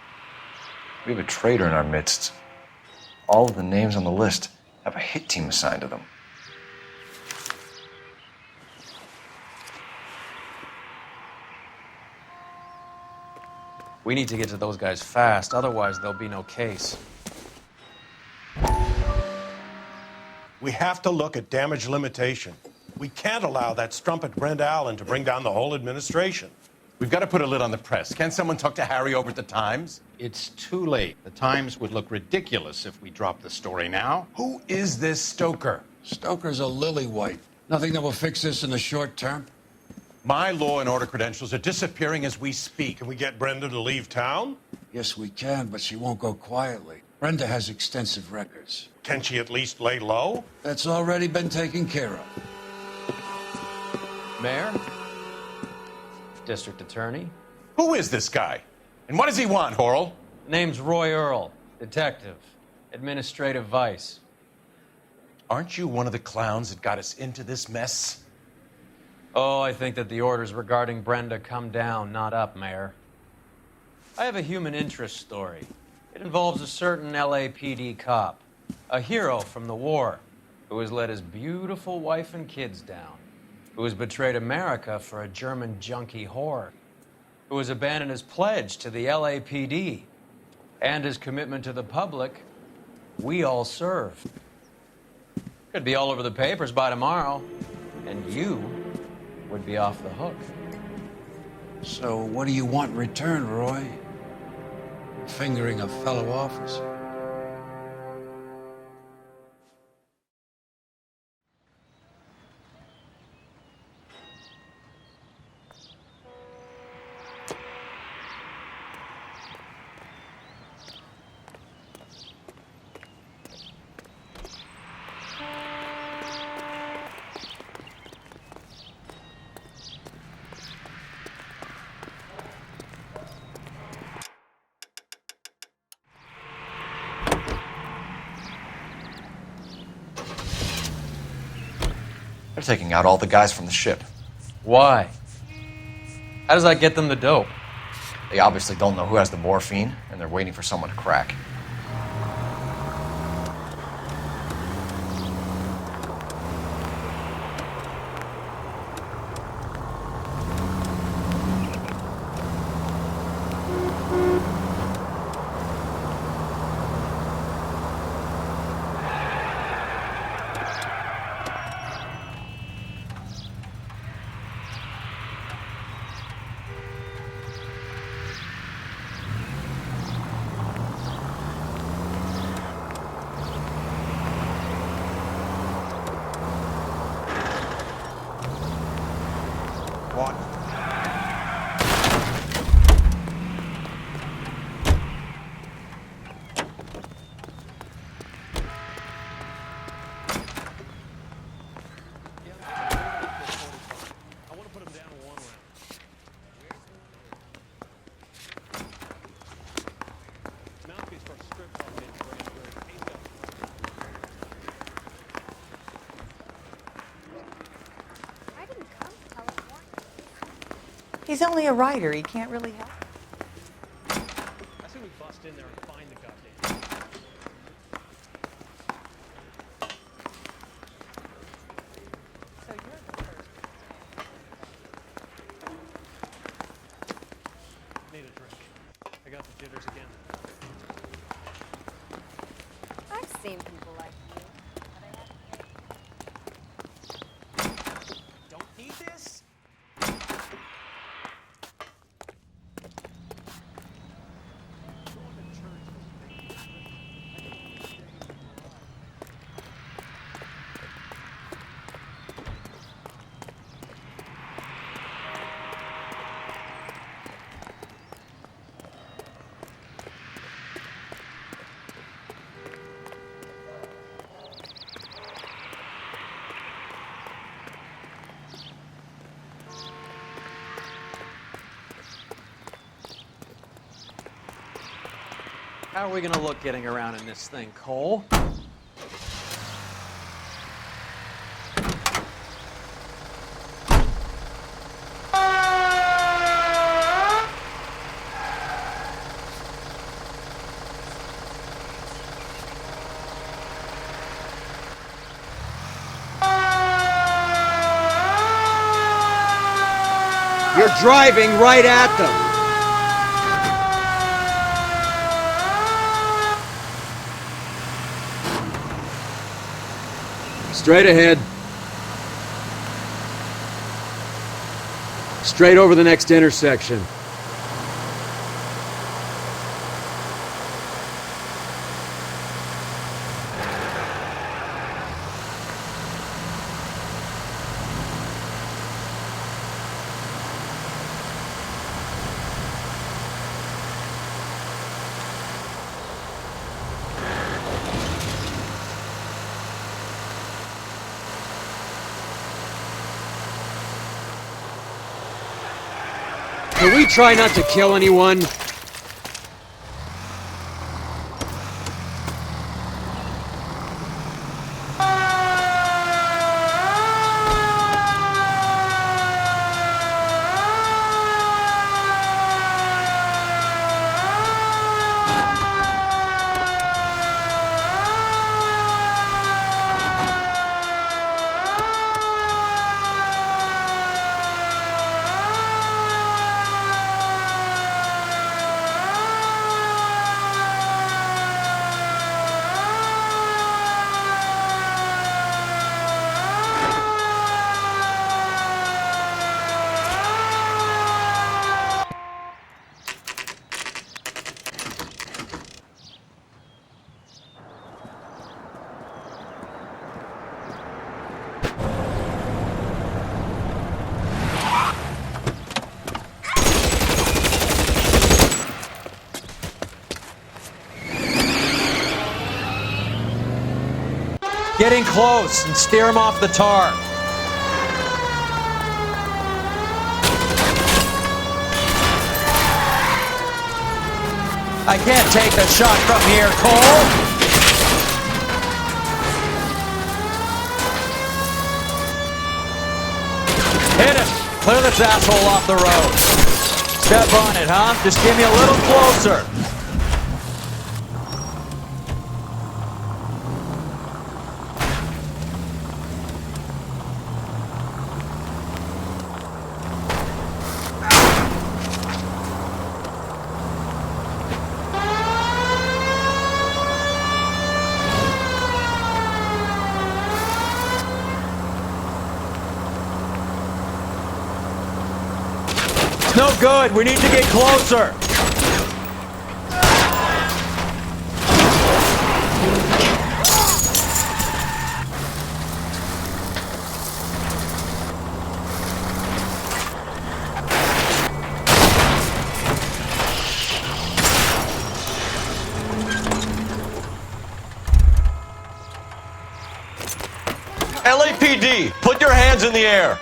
We have a traitor in our midst. All of the names on the list have a hit team assigned to them. We need to get to those guys fast, otherwise there'll be no case. We have to look at damage limitation. We can't allow that strumpet Brenda Allen to bring down the whole administration. We've got to put a lid on the press. Can't someone talk to Harry over at the Times? It's too late. The Times would look ridiculous if we dropped the story now. Who is this Stoker? Stoker's a lily-white. Nothing that will fix this in the short term. My law and order credentials are disappearing as we speak. Can we get Brenda to leave town? Yes, we can, but she won't go quietly. Brenda has extensive records. Can she at least lay low? That's already been taken care of. Mayor? District Attorney? Who is this guy? And what does he want, Horrell? Name's Roy Earl, detective, administrative vice. Aren't you one of the clowns that got us into this mess? Oh, I think that the orders regarding Brenda come down, not up, Mayor. I have a human interest story. It involves a certain LAPD cop, a hero from the war, who has let his beautiful wife and kids down, who has betrayed America for a German junkie whore, who has abandoned his pledge to the LAPD and his commitment to the public. We all serve. Could be all over the papers by tomorrow, and you would be off the hook. So what do you want in return, Roy? Fingering a fellow officer? They're taking out all the guys from the ship. Why? How does that get them the dope? They obviously don't know who has the morphine, and they're waiting for someone to crack. He's only a writer. He can't really help. I say we bust in there and find the goddamn. So you're the first. Need a drink. I got the jitters again. I've seen people like you. Don't need this? How are we gonna look getting around in this thing, Cole? You're driving right at them. Straight ahead. Straight over the next intersection. Can we try not to kill anyone? Getting close and steer him off the tar. I can't take the shot from here, Cole. Hit him. Clear this asshole off the road. Step on it, huh? Just give me a little closer. No good. We need to get closer. LAPD, put your hands in the air.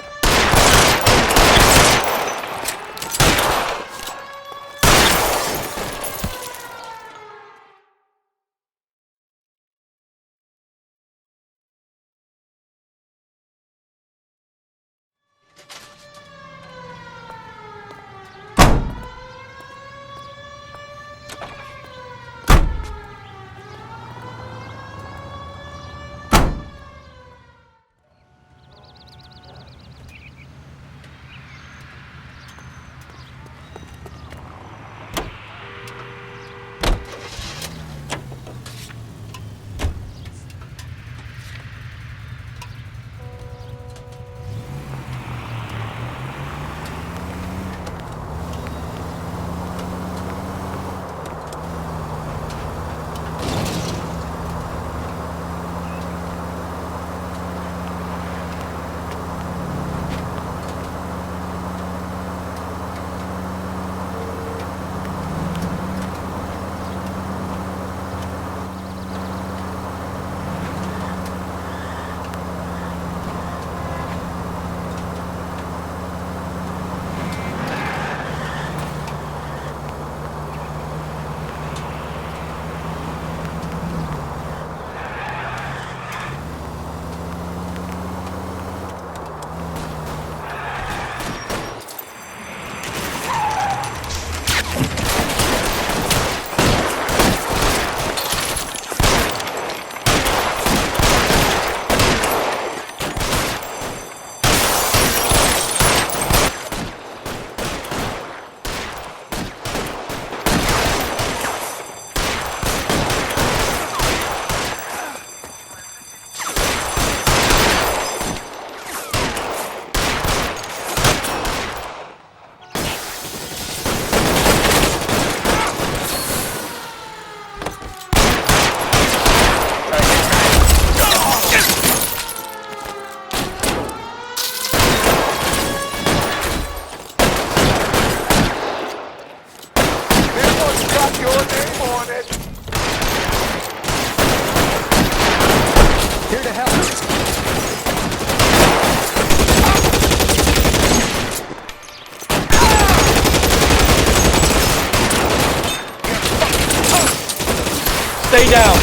down!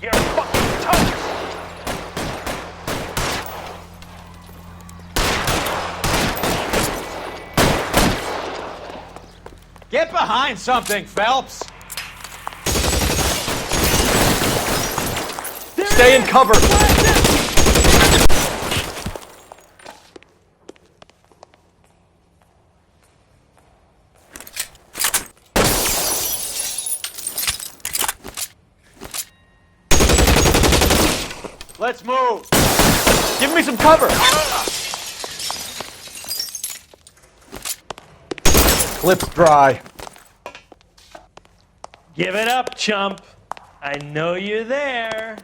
You're fucking toast! Get behind something, Phelps! Stay in cover! Let's move! Give me some cover! Clip's dry. Give it up, chump. I know you're there.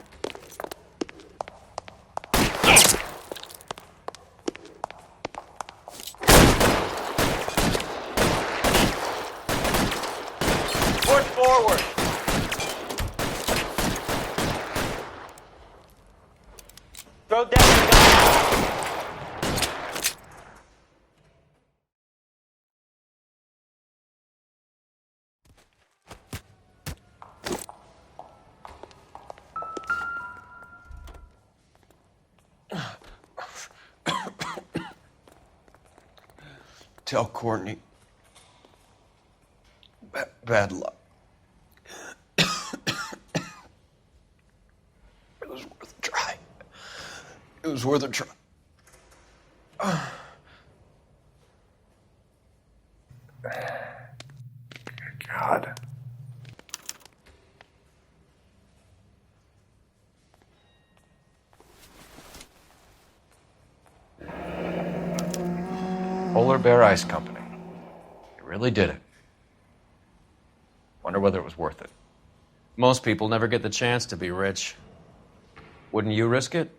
Push forward! Throw down the gun. Tell Courtney. Bad luck. It was worth a try. It was worth a try. God. Polar Bear Ice Company. You really did it. Wonder whether it was worth it. Most people never get the chance to be rich. Wouldn't you risk it?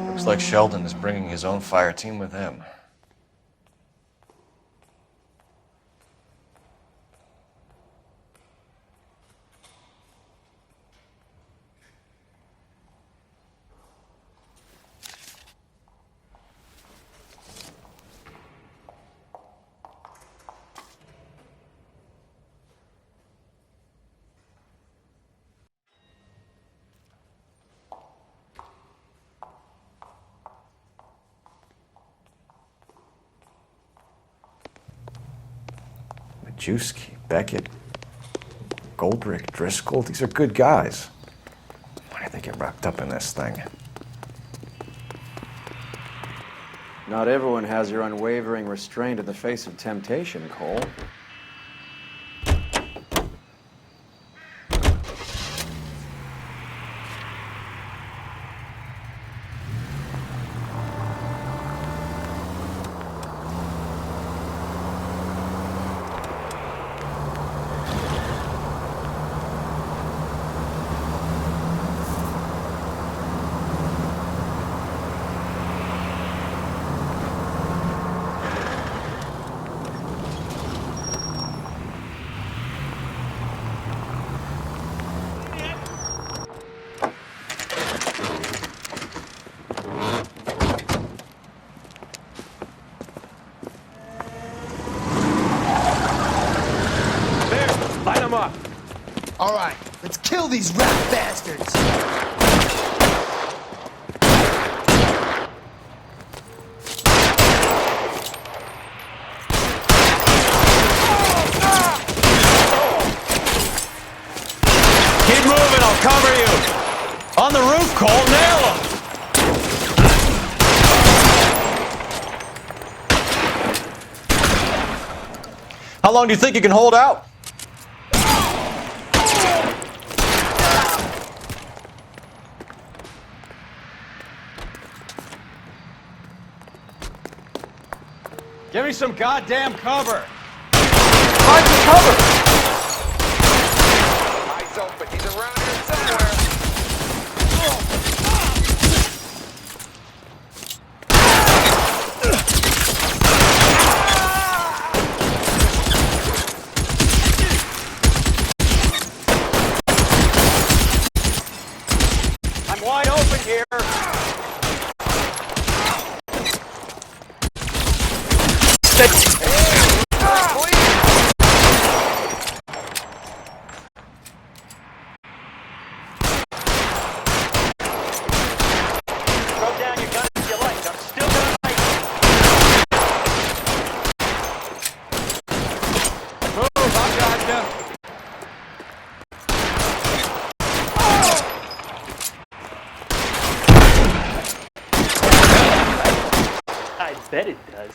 Looks like Sheldon is bringing his own fire team with him. Majewski, Beckett, Goldrick, Driscoll, these are good guys. Why did they get wrapped up in this thing? Not everyone has your unwavering restraint in the face of temptation, Cole. Kill these rat bastards! Keep moving, I'll cover you. On the roof, Cole, nail him. How long do you think you can hold out? Give me some goddamn cover. Find some cover. Eyes open. He's around here somewhere. I'm wide open here. Throw down your gun if you like. I'm still gonna fight. Move, I got you. I bet it does.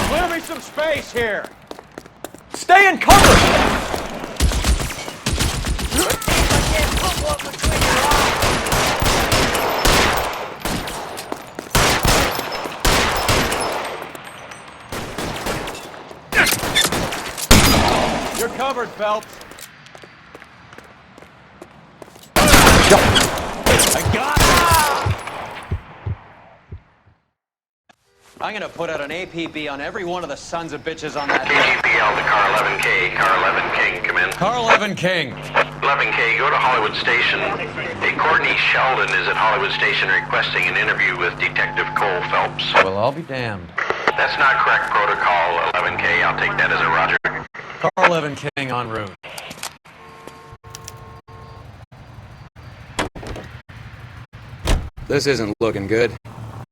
Clear me some space here. Stay in cover. You're covered, Phelps. I got it. I'm gonna put out an APB on every one of the sons of bitches on that. KGPL to Car 11K. Car 11 King, come in. Car 11 King. 11K, go to Hollywood Station. Hey, Courtney Sheldon is at Hollywood Station requesting an interview with Detective Cole Phelps. Well, I'll be damned. That's not correct protocol, 11K. I'll take that as a roger. Car 11 King en route. This isn't looking good.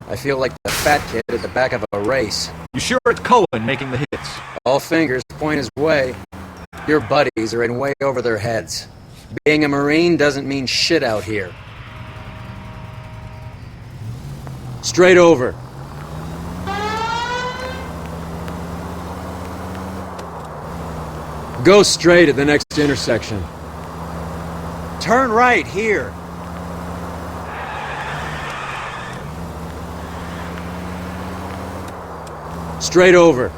I feel like the fat kid at the back of a race. You sure it's Cohen making the hits? All fingers point his way. Your buddies are in way over their heads. Being a Marine doesn't mean shit out here. Straight over. Go straight at the next intersection. Turn right here. Straight over.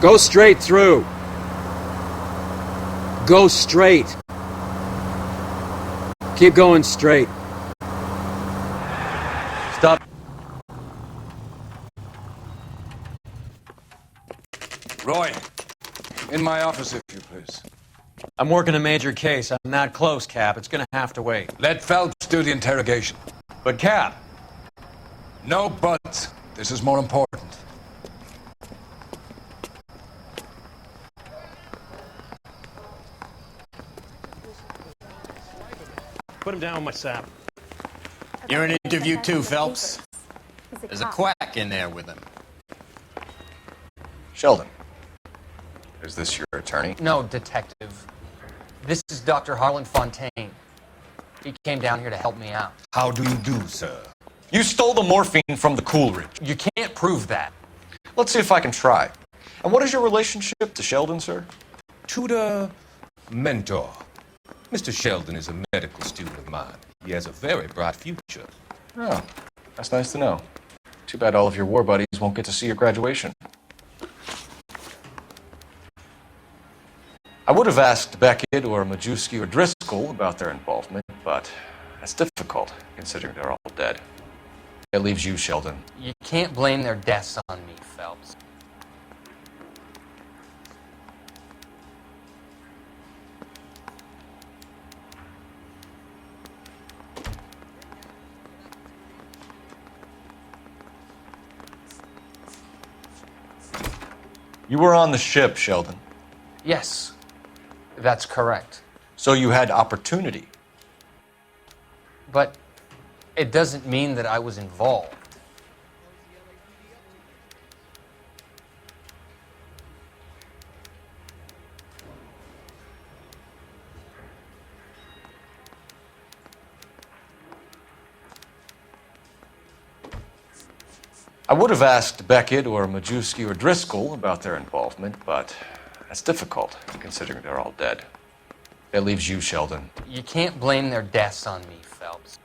Go straight through. Go straight. Keep going straight. Stop. Roy, in my office, if you please. I'm working a major case. I'm not close, Cap. It's gonna have to wait. Let Phelps do the interrogation. But, Cap. No buts. This is more important. Put him down with my sap. You're in interview too, Phelps. There's a quack in there with him. Sheldon, is this your attorney? No, detective. This is Dr. Harlan Fontaine. He came down here to help me out. How do you do, sir? You stole the morphine from the Coolridge. You can't prove that. Let's see if I can try. And what is your relationship to Sheldon, sir? Tutor, mentor. Mr. Sheldon is a medical student of mine. He has a very bright future. Oh, that's nice to know. Too bad all of your war buddies won't get to see your graduation. I would have asked Beckett or Majewski or Driscoll about their involvement, but that's difficult, considering they're all dead. It leaves you, Sheldon. You can't blame their deaths on me, Phelps. You were on the ship, Sheldon. Yes, that's correct. So you had opportunity. But it doesn't mean that I was involved. I would have asked Beckett or Majewski or Driscoll about their involvement, but that's difficult, considering they're all dead. That leaves you, Sheldon. You can't blame their deaths on me, Phelps.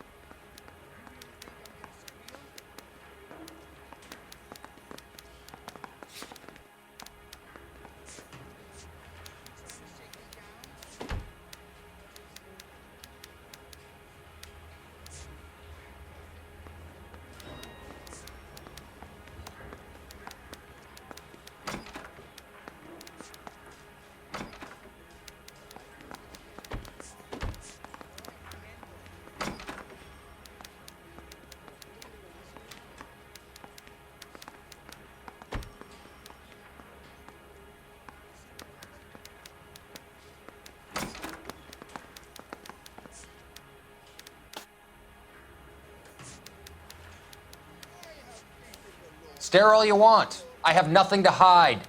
Stare all you want. I have nothing to hide.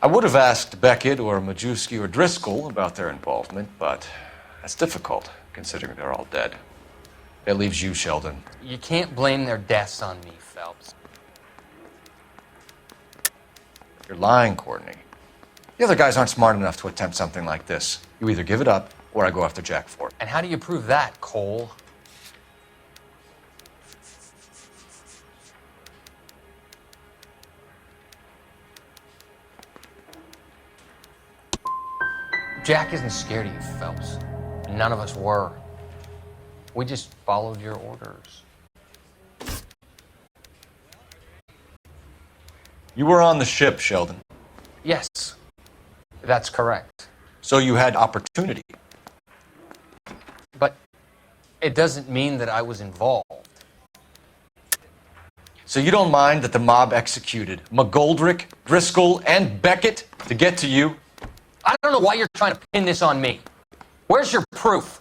I would have asked Beckett or Majewski or Driscoll about their involvement, but that's difficult, considering they're all dead. That leaves you, Sheldon. You can't blame their deaths on me, Phelps. You're lying, Courtney. The other guys aren't smart enough to attempt something like this. You either give it up, or I go after Jack for it. And how do you prove that, Cole? Jack isn't scared of you, Phelps. None of us were. We just followed your orders. You were on the ship, Sheldon. Yes, that's correct. So you had opportunity. But it doesn't mean that I was involved. So you don't mind that the mob executed McGoldrick, Driscoll, and Beckett to get to you? I don't know why you're trying to pin this on me. Where's your proof?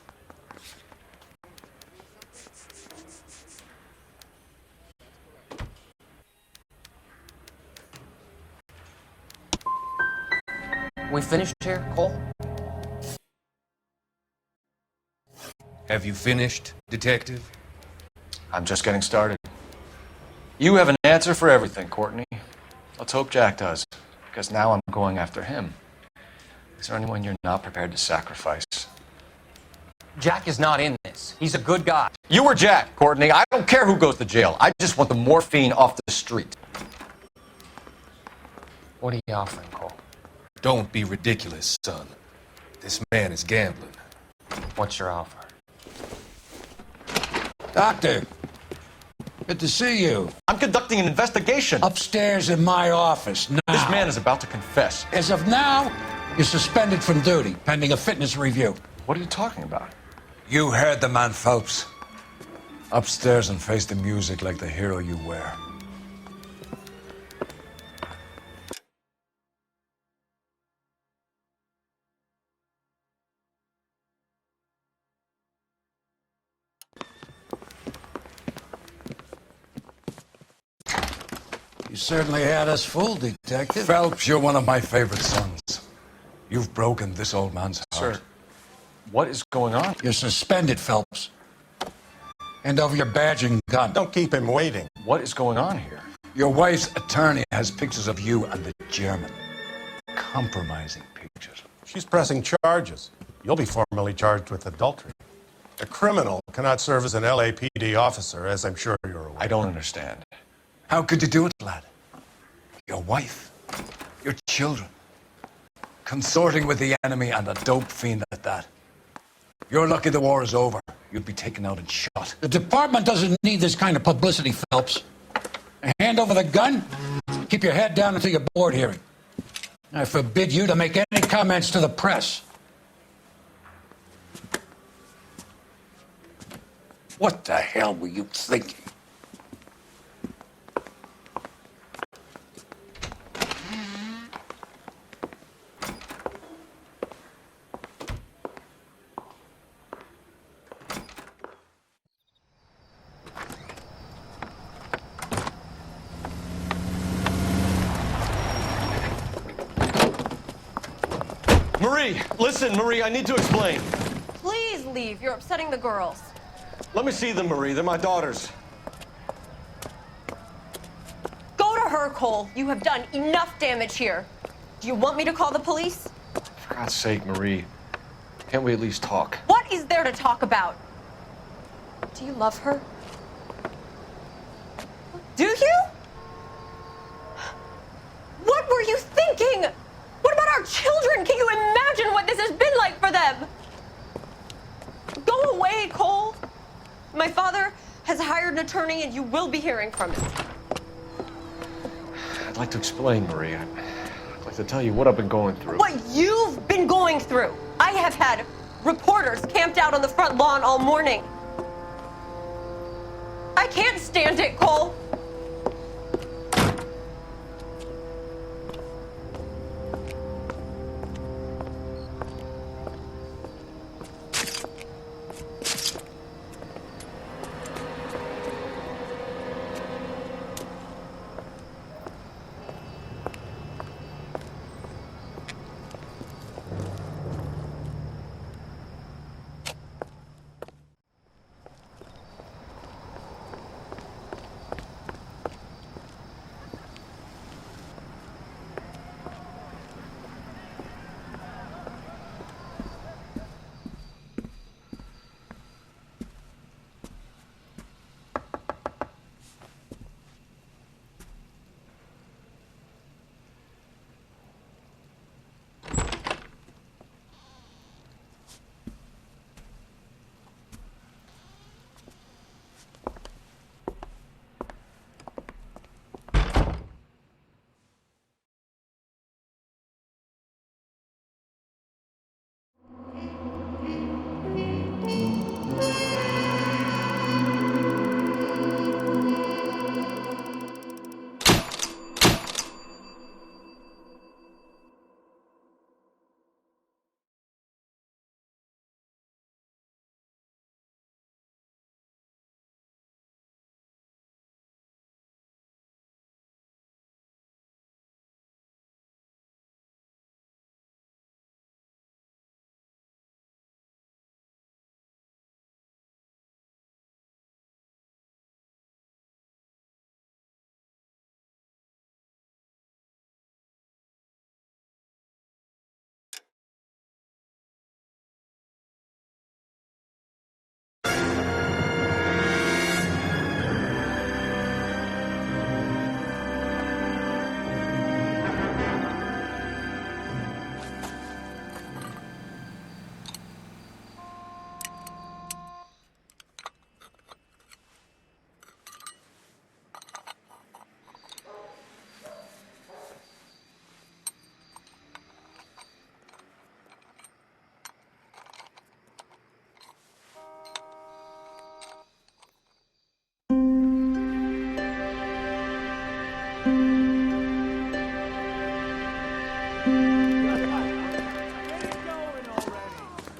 We finished here, Cole? Have you finished, Detective? I'm just getting started. You have an answer for everything, Courtney. Let's hope Jack does, because now I'm going after him. Is there anyone you're not prepared to sacrifice? Jack is not in this. He's a good guy. You were Jack, Courtney. I don't care who goes to jail. I just want the morphine off the street. What are you offering, Cole? Don't be ridiculous, son. This man is gambling. What's your offer? Doctor, good to see you. I'm conducting an investigation. Upstairs in my office now. This man is about to confess. As of now, you're suspended from duty, pending a fitness review. What are you talking about? You heard the man, Phelps. Upstairs and face the music like the hero you were. You certainly had us fooled, Detective. Phelps, you're one of my favorite sons. You've broken this old man's heart. Sir, what is going on? You're suspended, Phelps. Hand over your badge and gun. Don't keep him waiting. What is going on here? Your wife's attorney has pictures of you and the German. Compromising pictures. She's pressing charges. You'll be formally charged with adultery. A criminal cannot serve as an LAPD officer, as I'm sure you're aware. I don't understand. How could you do it, lad? Your wife, your children, consorting with the enemy and a dope fiend at that. You're lucky the war is over. You'd be taken out and shot. The department doesn't need this kind of publicity, Phelps. Hand over the gun, keep your head down until your board hearing. I forbid you to make any comments to the press. What the hell were you thinking? Marie, listen, Marie, I need to explain. Please leave. You're upsetting the girls. Let me see them, Marie. They're my daughters. Go to her, Cole. You have done enough damage here. Do you want me to call the police? For God's sake, Marie. Can't we at least talk? What is there to talk about? Do you love her? Do you? What were you thinking? What about our children? Can you imagine what this has been like for them? Go away, Cole. My father has hired an attorney and you will be hearing from him. I'd like to explain, Marie. I'd like to tell you what I've been going through. What you've been going through. I have had reporters camped out on the front lawn all morning. I can't stand it, Cole.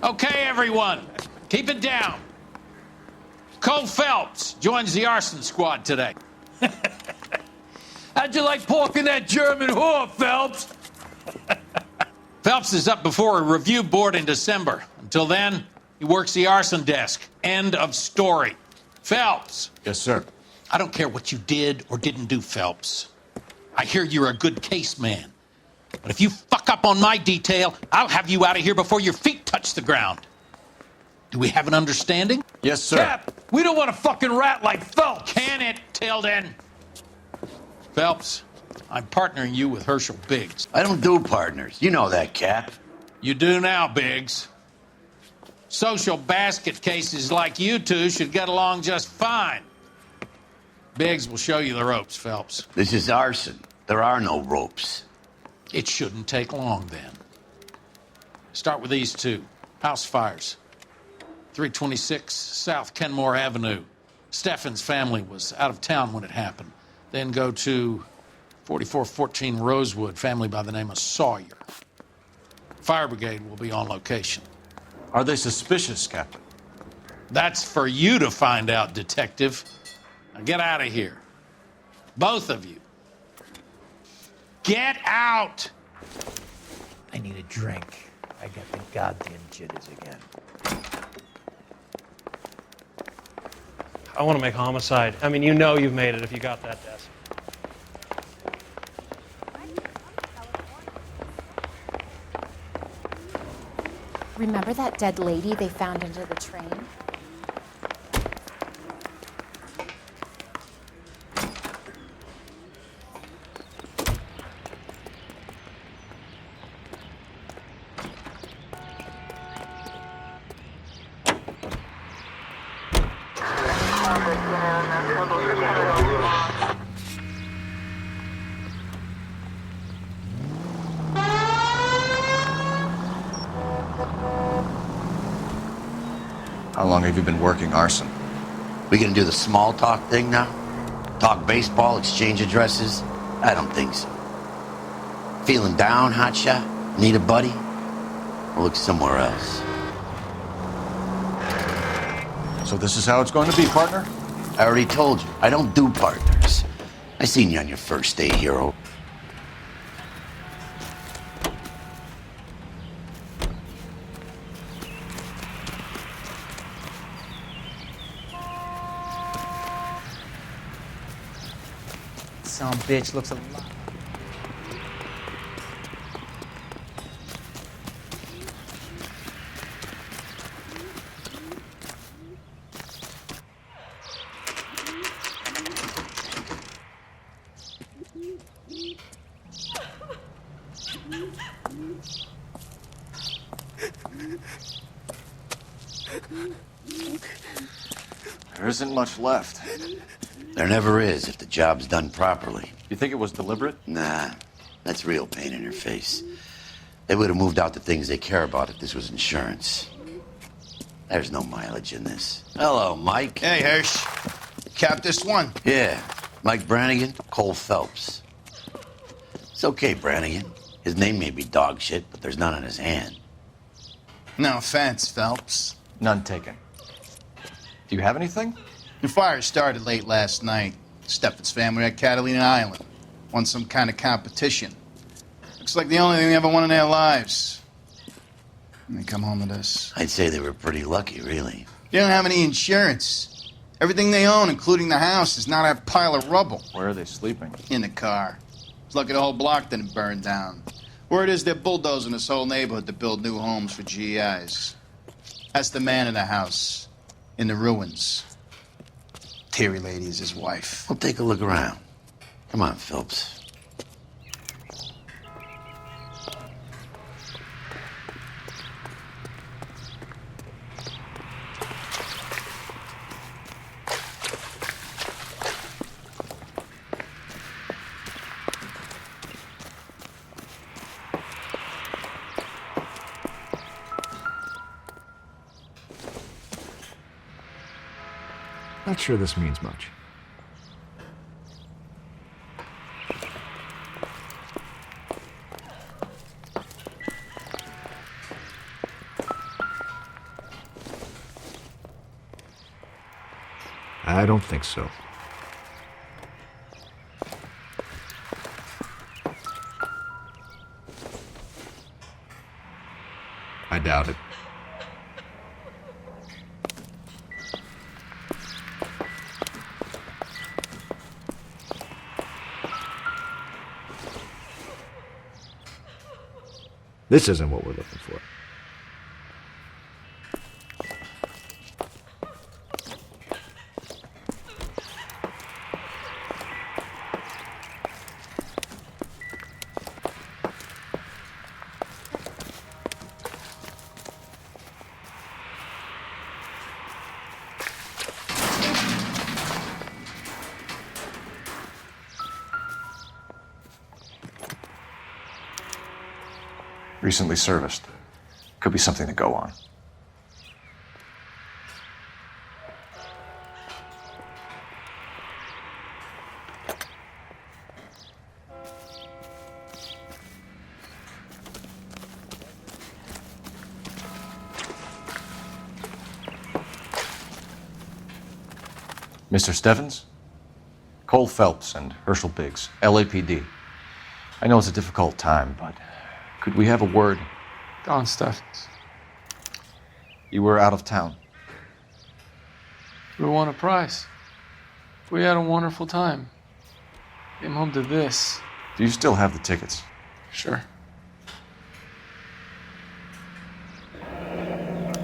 Okay, everyone, keep it down. Cole Phelps joins the arson squad today. How'd you like porking that German whore, Phelps? Phelps is up before a review board in December. Until then, he works the arson desk. End of story. Phelps. Yes, sir. I don't care what you did or didn't do, Phelps. I hear you're a good case man. But if you fuck up on my detail, I'll have you out of here before your feet touch the ground. Do we have an understanding? Yes, sir. Cap, we don't want a fucking rat like Phelps. Can it, Tilden? Phelps, I'm partnering you with Herschel Biggs. I don't do partners. You know that, Cap. You do now, Biggs. Social basket cases like you two should get along just fine. Biggs will show you the ropes, Phelps. This is arson. There are no ropes. It shouldn't take long, then. Start with these two. House fires. 326 South Kenmore Avenue. Steffen's family was out of town when it happened. Then go to 4414 Rosewood, family by the name of Sawyer. Fire brigade will be on location. Are they suspicious, Captain? That's for you to find out, Detective. Now get out of here. Both of you. Get out! I need a drink. I got the goddamn jitters again. I want to make homicide. I mean, you know you've made it if you got that desk. Remember that dead lady they found under the train? How long have you been working arson? We gonna do the small talk thing now? Talk baseball, exchange addresses? I don't think so. Feeling down, hotshot? Need a buddy? Or look somewhere else. So this is how it's going to be, partner? I already told you, I don't do partners. I seen you on your first day, hero. Some bitch looks a lot. There isn't much left. There never is if the job's done properly. You think it was deliberate? Nah, that's real pain in your face. They would have moved out the things they care about if this was insurance. There's no mileage in this. Hello, Mike. Hey, Hirsch. Cap this one. Yeah, Mike Brannigan, Cole Phelps. It's okay, Brannigan. His name may be dog shit, but there's none on his hand. No offense, Phelps. None taken. Do you have anything? The fire started late last night. Steffen's family at Catalina Island. Won some kind of competition. Looks like the only thing they ever won in their lives. And they come home to this. I'd say they were pretty lucky, really. They don't have any insurance. Everything they own, including the house, is not a pile of rubble. Where are they sleeping? In the car. It's lucky the whole block didn't burn down. Word is they're bulldozing this whole neighborhood to build new homes for GIs. That's the man in the house. In the ruins. Terry lady is his wife. We'll take a look around. Come on, Phelps. Not sure this means much. I don't think so. I doubt it. This isn't what we're looking for. Recently serviced. Could be something to go on. Mr. Stevens? Cole Phelps and Herschel Biggs, LAPD. I know it's a difficult time, but could we have a word? Don Stevens. You were out of town. We won a prize. We had a wonderful time. Came home to this. Do you still have the tickets? Sure.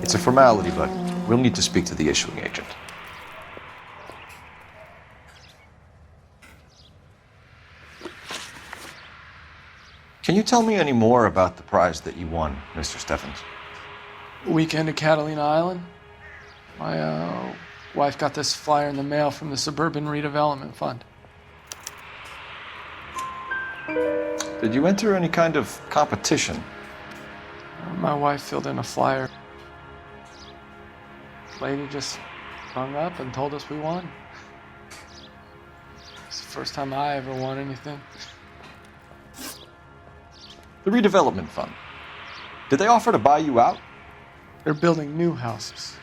It's a formality, but we'll need to speak to the issuing agent. Can you tell me any more about the prize that you won, Mr. Stevens? Weekend at Catalina Island. My wife got this flyer in the mail from the Suburban Redevelopment Fund. Did you enter any kind of competition? My wife filled in a flyer. Lady just hung up and told us we won. It's the first time I ever won anything. The redevelopment fund. Did they offer to buy you out? They're building new houses.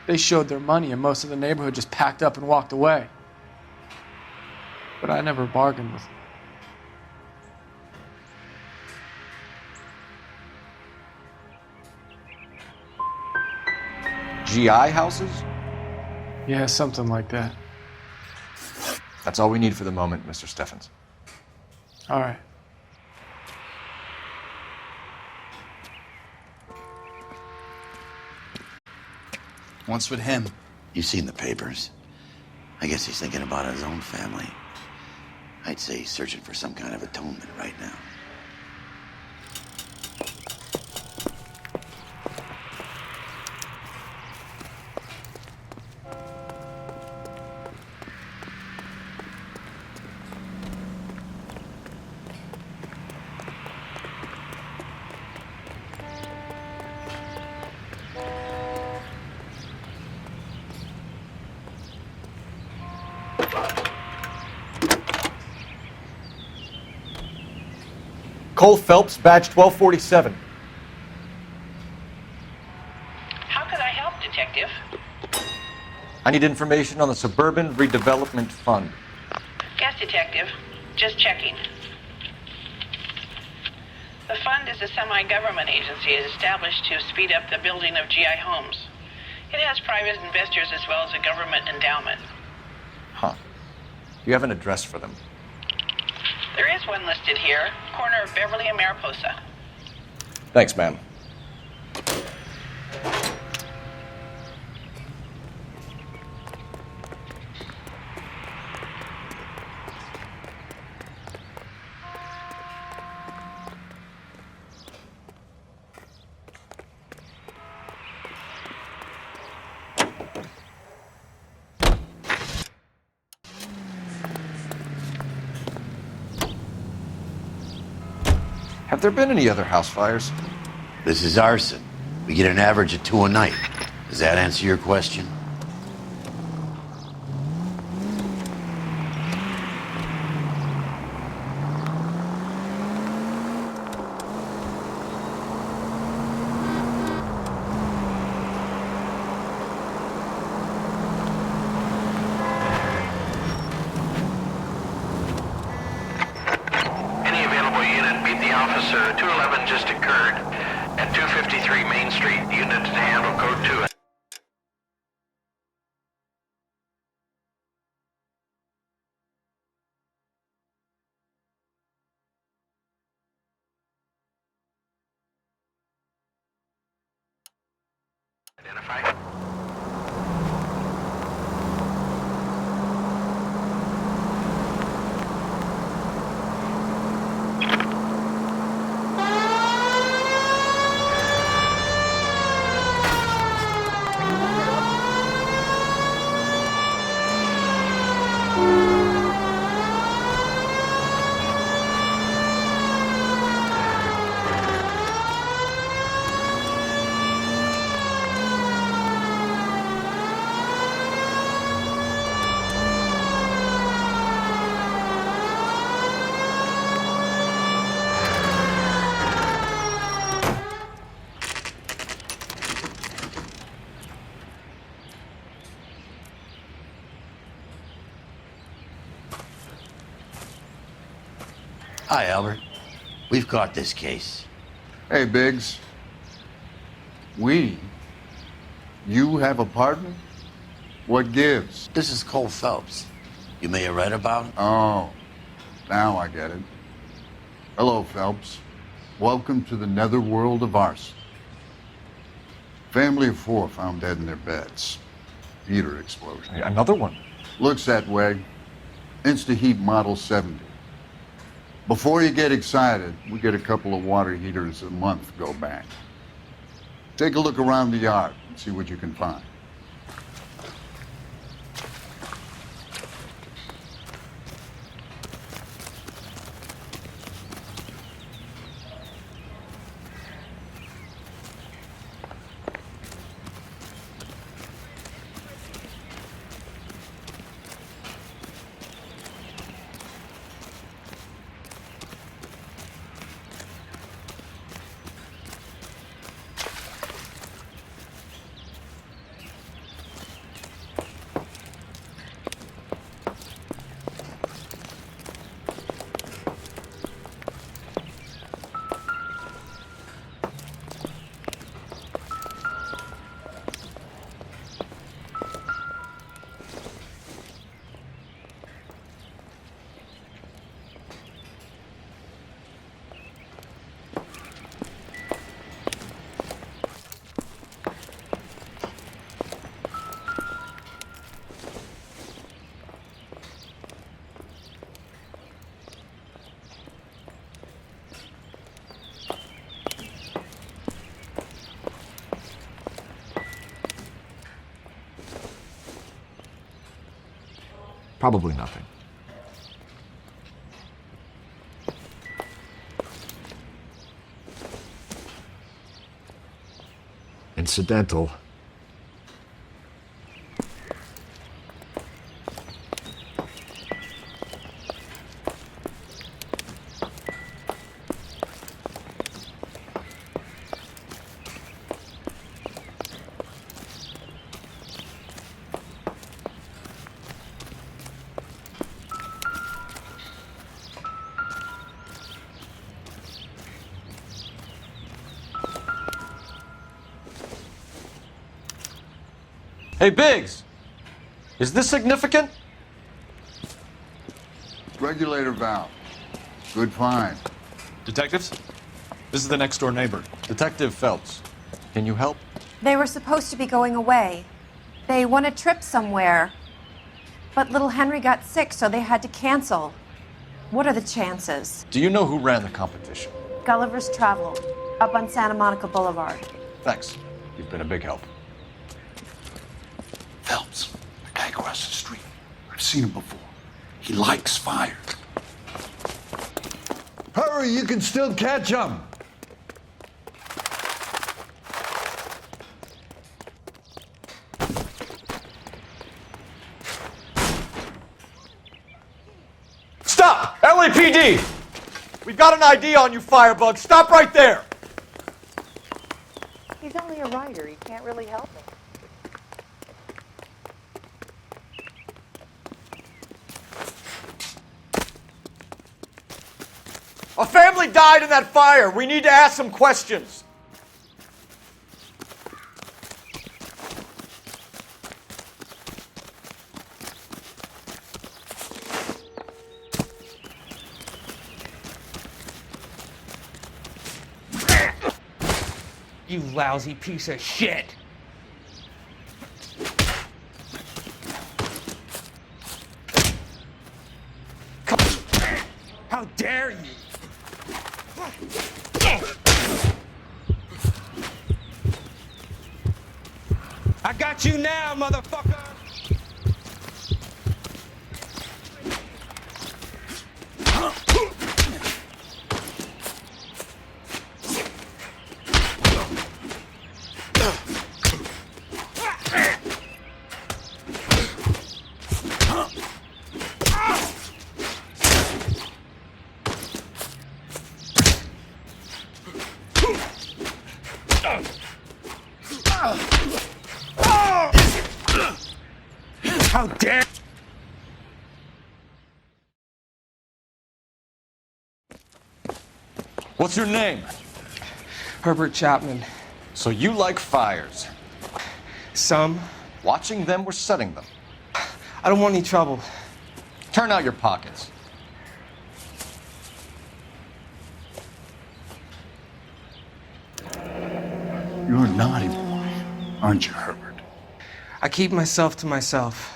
They showed their money and most of the neighborhood just packed up and walked away. But I never bargained with them. GI houses? Yeah, something like that. That's all we need for the moment, Mr. Stevens. All right. What's with him? You've seen the papers. I guess he's thinking about his own family. I'd say he's searching for some kind of atonement right now. Cole Phelps, badge 1247. How can I help, Detective? I need information on the Suburban Redevelopment Fund. Yes, Detective. Just checking. The fund is a semi-government agency established to speed up the building of GI homes. It has private investors as well as a government endowment. Huh. You have an address for them? There is one listed here, corner of Beverly and Mariposa. Thanks, ma'am. Have there been any other house fires? This is arson. We get an average of 2 a night. Does that answer your question? Any available unit, beat the officer. 211 just occurred. At 253 Main Street, unit to handle code 2. Identify. Hi, Albert. We've caught this case. Hey, Biggs. You have a partner? What gives? This is Cole Phelps. You may have read about him. Oh, now I get it. Hello, Phelps. Welcome to the netherworld of arson. Family of 4 found dead in their beds. Heater explosion. Another one? Looks that way. Insta-heat Model 70. Before you get excited, we get a couple of water heaters a month go back. Take a look around the yard and see what you can find. Probably nothing. Incidental. Hey, Biggs! Is this significant? Regulator valve. Good find. Detectives? This is the next door neighbor, Detective Phelps. Can you help? They were supposed to be going away. They won a trip somewhere. But little Henry got sick, so they had to cancel. What are the chances? Do you know who ran the competition? Gulliver's Travel, up on Santa Monica Boulevard. Thanks. You've been a big help. Phelps, the guy across the street. I've seen him before. He likes fire. Hurry, you can still catch him. Stop! LAPD! We've got an ID on you, Firebug. Stop right there! He's only a writer. He can't really help me. A family died in that fire. We need to ask some questions. You lousy piece of shit! How dare you! I got you now, motherfucker! What's your name? Herbert Chapman. So you like fires? Some. Watching them or setting them? I don't want any trouble. Turn out your pockets. You're a naughty boy, aren't you, Herbert? I keep myself to myself.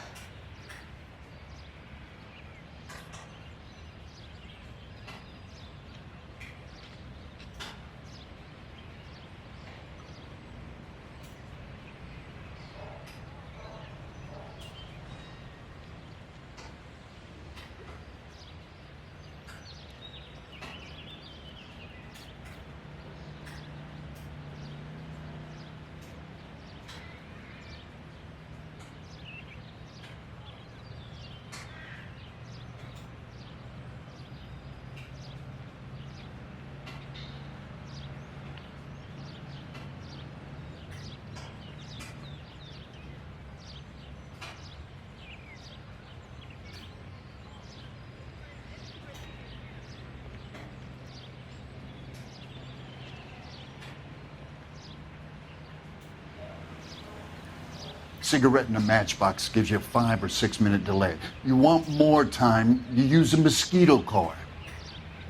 Cigarette in a matchbox gives you a 5 or 6 minute delay. You want more time, you use a mosquito coil.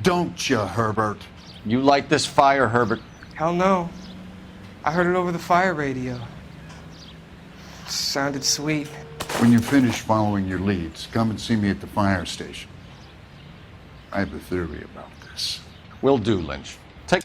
Don't you, Herbert? You like this fire, Herbert? Hell no. I heard it over the fire radio. Sounded sweet. When you finish following your leads, come and see me at the fire station. I have a theory about this. Will do, Lynch. Take...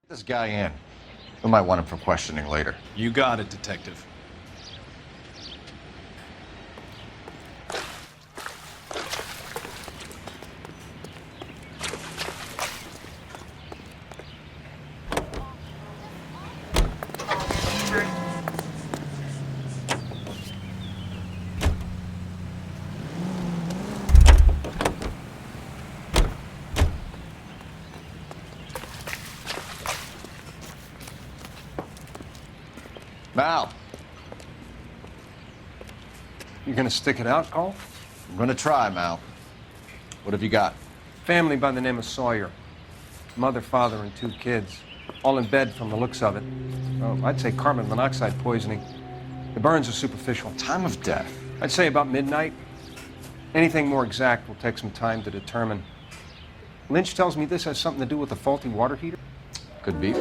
this guy in. We might want him for questioning later. You got it, Detective. Mal. You gonna stick it out, Cole? I'm gonna try, Mal. What have you got? Family by the name of Sawyer. Mother, father, and 2 kids. All in bed from the looks of it. Oh, I'd say carbon monoxide poisoning. The burns are superficial. Time of death? I'd say about midnight. Anything more exact will take some time to determine. Lynch tells me this has something to do with a faulty water heater? Could be.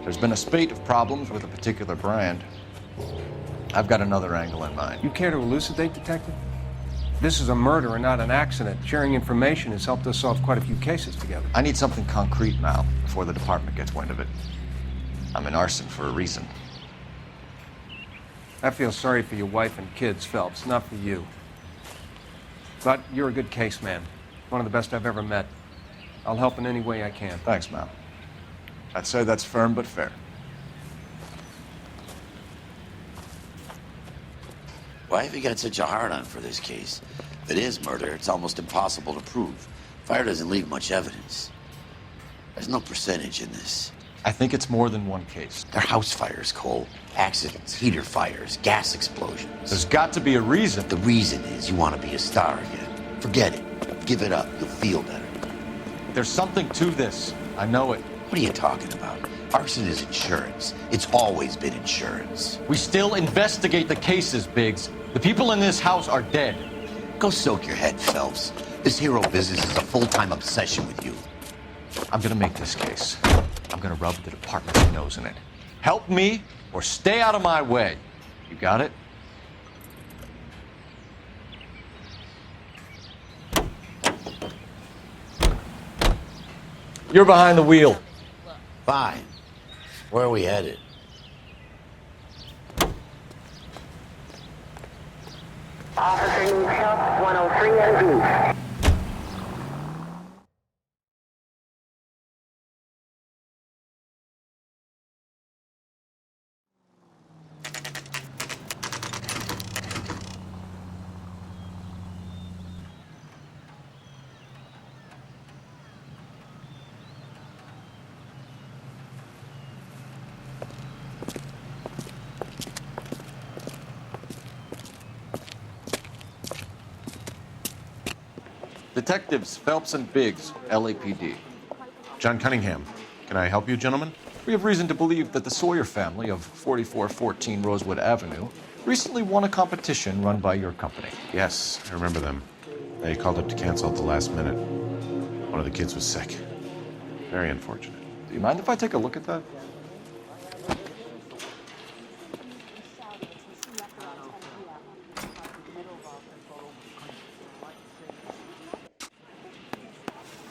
There's been a spate of problems with a particular brand. I've got another angle in mind. You care to elucidate, Detective? This is a murder and not an accident. Sharing information has helped us solve quite a few cases together. I need something concrete, Mal, before the department gets wind of it. I'm in arson for a reason. I feel sorry for your wife and kids, Phelps, not for you. But you're a good case man. One of the best I've ever met. I'll help in any way I can. Thanks, Mal. I'd say that's firm but fair. Why have you got such a hard-on for this case? If it is murder, it's almost impossible to prove. Fire doesn't leave much evidence. There's no percentage in this. I think it's more than one case. They're house fires, Cole. Accidents, heater fires, gas explosions. There's got to be a reason. The reason is you want to be a star again. Forget it. Give it up. You'll feel better. There's something to this. I know it. What are you talking about? Arson is insurance. It's always been insurance. We still investigate the cases, Biggs. The people in this house are dead. Go soak your head, Phelps. This hero business is a full-time obsession with you. I'm gonna make this case. I'm gonna rub the department's nose in it. Help me or stay out of my way. You got it? You're behind the wheel. Fine. Where are we headed? Officer needs help, 103 and B. Detectives Phelps and Biggs, LAPD. John Cunningham. Can I help you, gentlemen? We have reason to believe that the Sawyer family of 4414 Rosewood Avenue recently won a competition run by your company. Yes, I remember them. They called up to cancel at the last minute. One of the kids was sick. Very unfortunate. Do you mind if I take a look at that?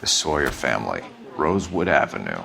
The Sawyer family, Rosewood Avenue.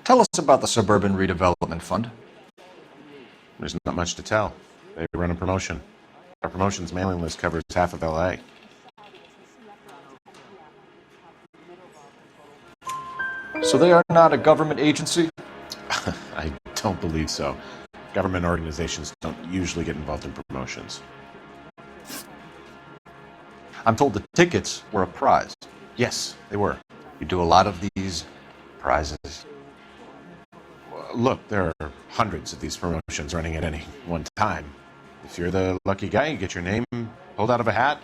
Tell us about the Suburban Redevelopment Fund. There's not much to tell. They run a promotion. Our promotion's mailing list covers half of LA. So they are not a government agency? I don't believe so. Government organizations don't usually get involved in promotions. I'm told the tickets were a prize. Yes, they were. You do a lot of these prizes. Look, there are hundreds of these promotions running at any one time. If you're the lucky guy, you get your name pulled out of a hat.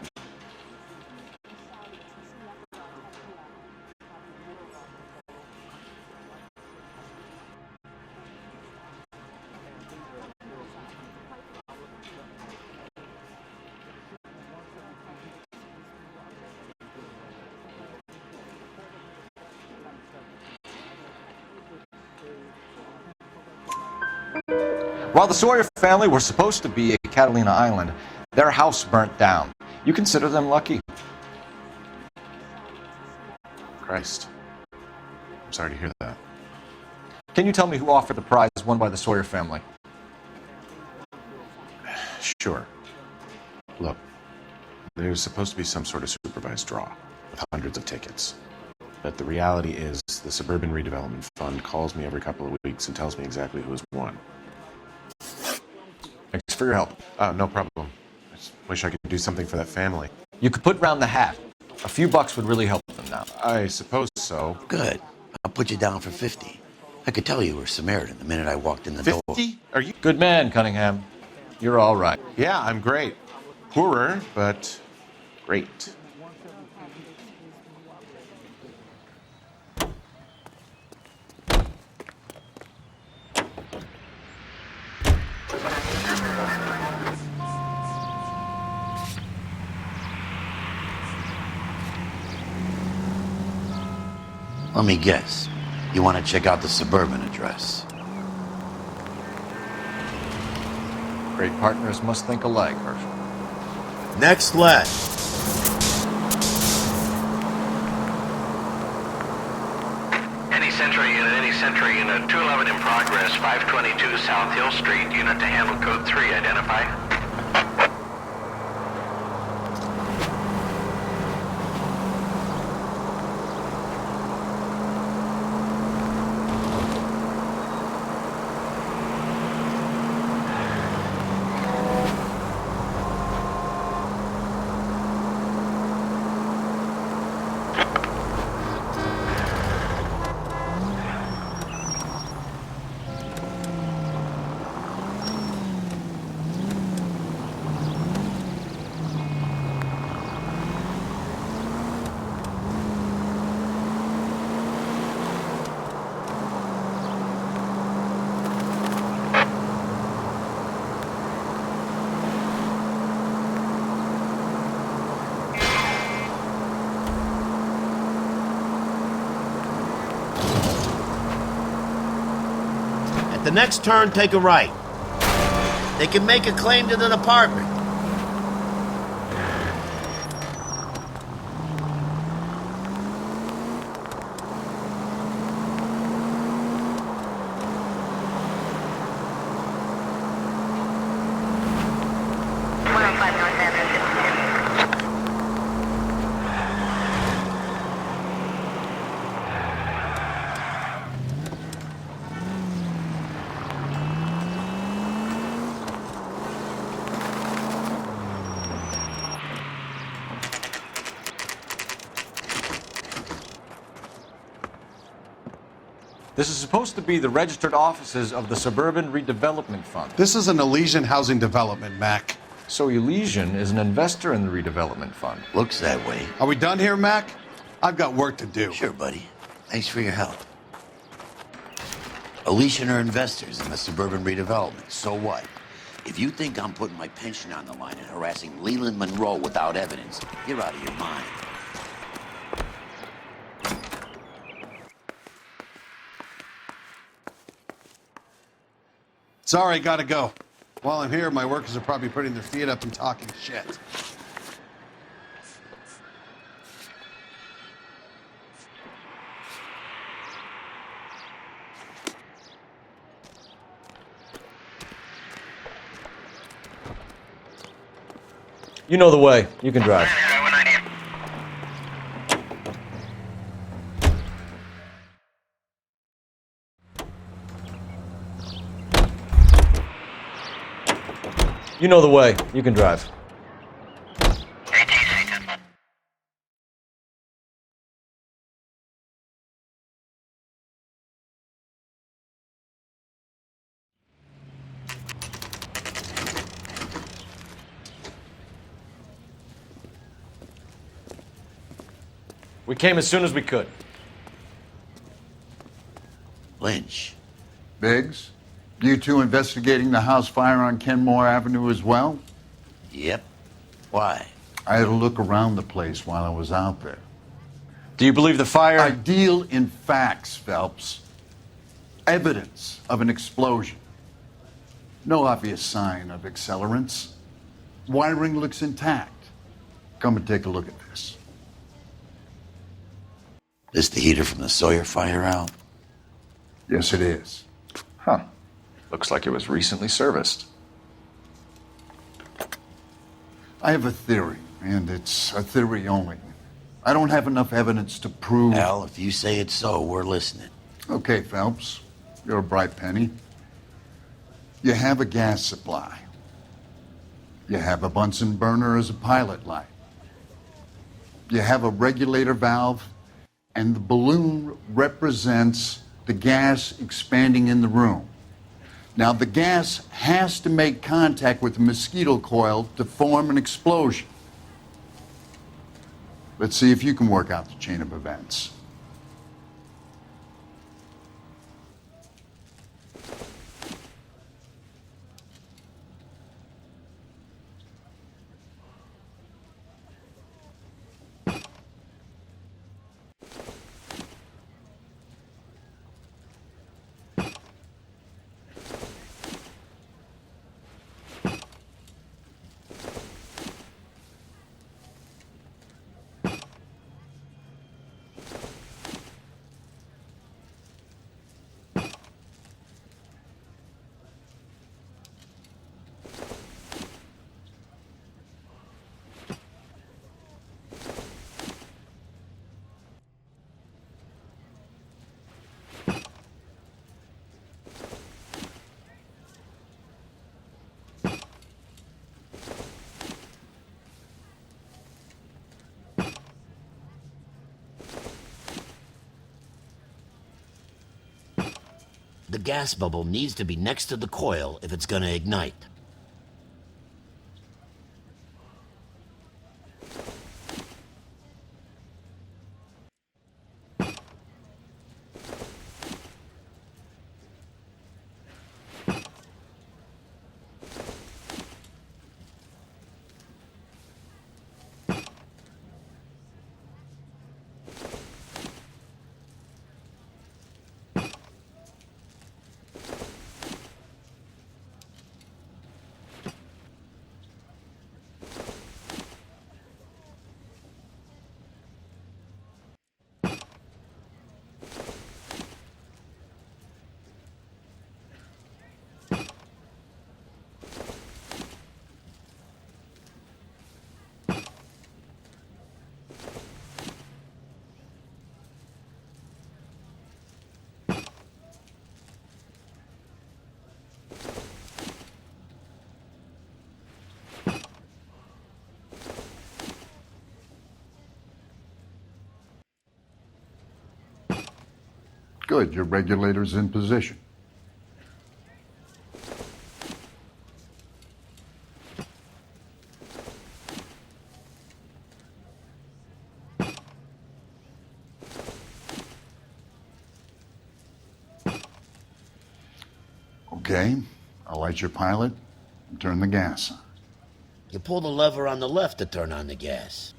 While the Sawyer family were supposed to be a Catalina Island, their house burnt down. You consider them lucky? Christ. I'm sorry to hear that. Can you tell me who offered the prize won by the Sawyer family? Sure. Look, there's supposed to be some sort of supervised draw with hundreds of tickets. But the reality is the Suburban Redevelopment Fund calls me every couple of weeks and tells me exactly who has won. Thanks for your help. No problem. I just wish I could do something for that family. You could put round the hat. A few bucks would really help them now. I suppose so. Good. I'll put you down for 50. I could tell you were Samaritan the minute I walked in the door. 50? Are you? Good man, Cunningham. You're all right. Yeah, I'm great. Poorer, but great. Let me guess. You want to check out the Suburban address? Great partners must think alike, Herschel. Next let. Any Century Unit, 211 in progress, 522 South Hill Street, unit to handle code 3, identify. the next turn, take a right. They can make a claim to the department. This is supposed to be the registered offices of the Suburban Redevelopment Fund. This is an Elysian housing development, Mac. So Elysian is an investor in the redevelopment fund. Looks that way. Are we done here, Mac? I've got work to do. Sure, buddy. Thanks for your help. Elysian are investors in the Suburban Redevelopment. So what? If you think I'm putting my pension on the line and harassing Leland Monroe without evidence, you're out of your mind. Sorry, gotta go. While I'm here, my workers are probably putting their feet up and talking shit. You know the way. You can drive. You know the way. You can drive. We came as soon as we could. Lynch. Biggs, you two investigating the house fire on Kenmore Avenue as well? Yep. Why? I had a look around the place while I was out there. Do you believe the fire? I deal in facts, Phelps. Evidence of an explosion. No obvious sign of accelerants. Wiring looks intact. Come and take a look at this. This the heater from the Sawyer fire, Al? Yes, it is. Huh. Looks like it was recently serviced. I have a theory, and it's a theory only. I don't have enough evidence to prove... Al, if you say it's so, we're listening. Okay, Phelps. You're a bright penny. You have a gas supply. You have a Bunsen burner as a pilot light. You have a regulator valve, and the balloon represents the gas expanding in the room. Now, the gas has to make contact with the mosquito coil to form an explosion. Let's see if you can work out the chain of events. The gas bubble needs to be next to the coil if it's gonna ignite. Good, your regulator's in position. Okay, I'll light your pilot and turn the gas on. You pull the lever on the left to turn on the gas.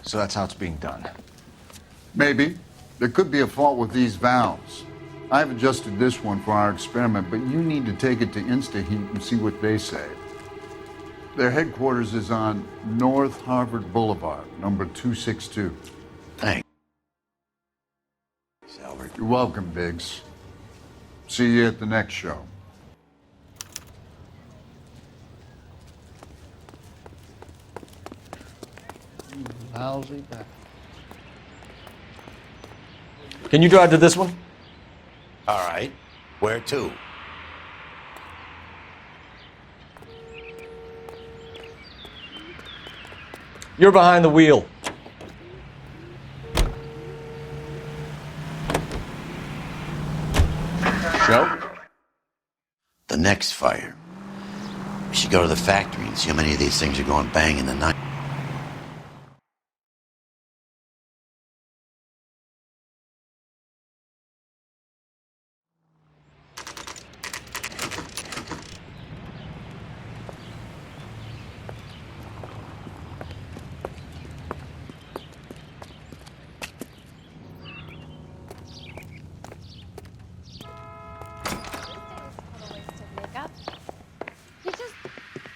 So that's how it's being done. Maybe. There could be a fault with these valves. I've adjusted this one for our experiment, but you need to take it to InstaHeat and see what they say. Their headquarters is on North Harvard Boulevard, number 262. Thanks. You're welcome, Biggs. See you at the next show. Lousy back. Can you drive to this one? All right. Where to? You're behind the wheel. Show? The next fire. We should go to the factory and see how many of these things are going bang in the night.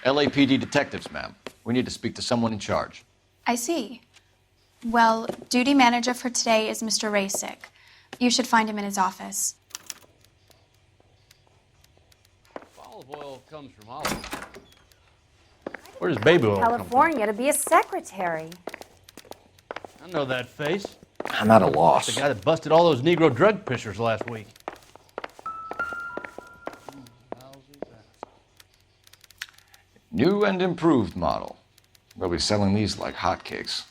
LAPD detectives, ma'am. We need to speak to someone in charge. I see. Well, duty manager for today is Mr. Rasick. You should find him in his office. Olive oil comes from olives. Where does baby oil come from? California to be a secretary. I know that face. I'm at a loss. The guy that busted all those Negro drug pushers last week. New and improved model. They'll be selling these like hotcakes.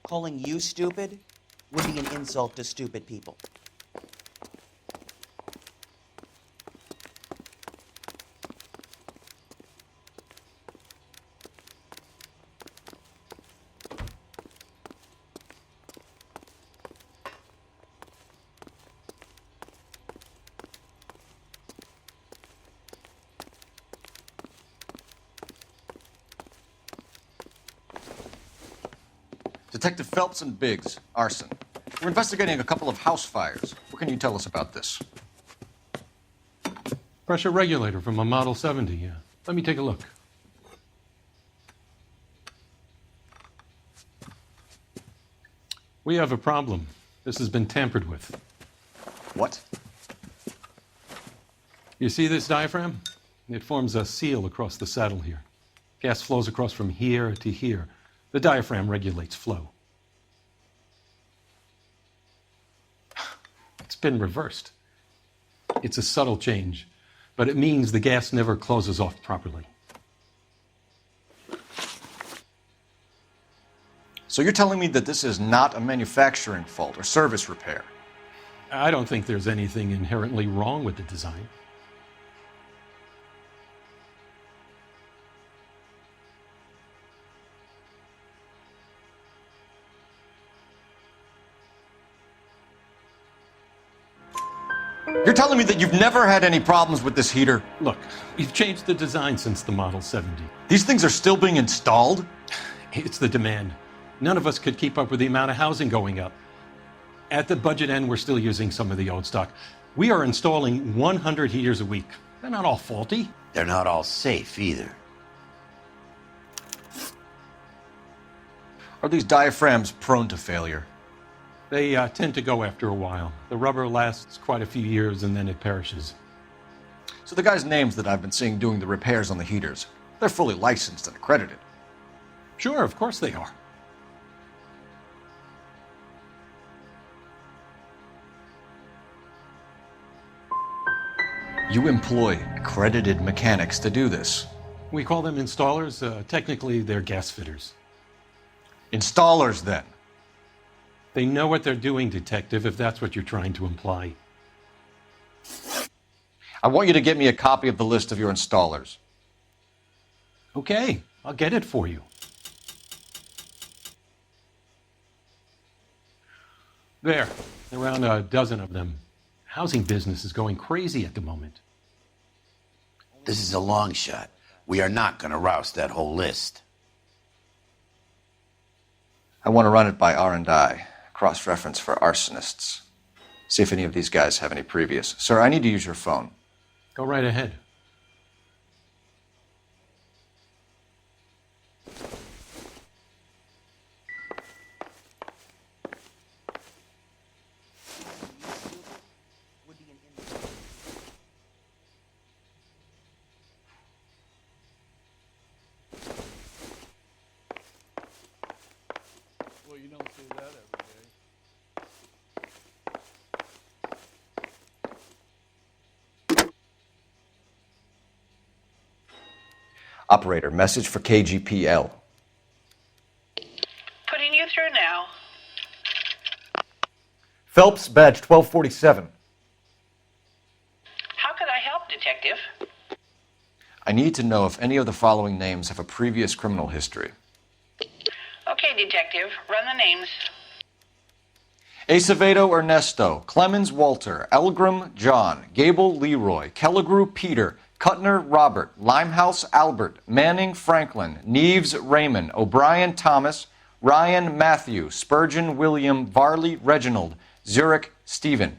Calling you stupid would be an insult to stupid people. Detective Phelps and Biggs, arson. We're investigating a couple of house fires. What can you tell us about this? Pressure regulator from a Model 70, yeah. Let me take a look. We have a problem. This has been tampered with. What? You see this diaphragm? It forms a seal across the saddle here. Gas flows across from here to here. The diaphragm regulates flow. It's been reversed. It's a subtle change, but it means the gas never closes off properly. So you're telling me that this is not a manufacturing fault or service repair? I don't think there's anything inherently wrong with the design. You're telling me that you've never had any problems with this heater? Look, we've changed the design since the Model 70. These things are still being installed? It's the demand. None of us could keep up with the amount of housing going up. At the budget end, we're still using some of the old stock. We are installing 100 heaters a week. They're not all faulty. They're not all safe either. Are these diaphragms prone to failure? They tend to go after a while. The rubber lasts quite a few years and then it perishes. So the guys' names that I've been seeing doing the repairs on the heaters, they're fully licensed and accredited. Sure, of course they are. You employ accredited mechanics to do this. We call them installers. Technically, they're gas fitters. Installers, then. They know what they're doing, Detective, if that's what you're trying to imply. I want you to get me a copy of the list of your installers. Okay, I'll get it for you. There around a dozen of them. Housing business is going crazy at the moment. This is a long shot. We are not going to roust that whole list. I want to run it by R&I, cross-reference for arsonists. See if any of these guys have any previous. Sir, I need to use your phone. Go right ahead. Well, you don't see that every day. Operator, message for KGPL. Putting you through now. Phelps, badge 1247. How could I help, Detective? I need to know if any of the following names have a previous criminal history. Okay, Detective, run the names. Acevedo Ernesto, Clemens Walter, Elgram John, Gable Leroy, Kelligrew Peter, Kuttner Robert, Limehouse Albert, Manning Franklin, Neves Raymond, O'Brien Thomas, Ryan Matthew, Spurgeon William, Varley Reginald, Zurich Stephen.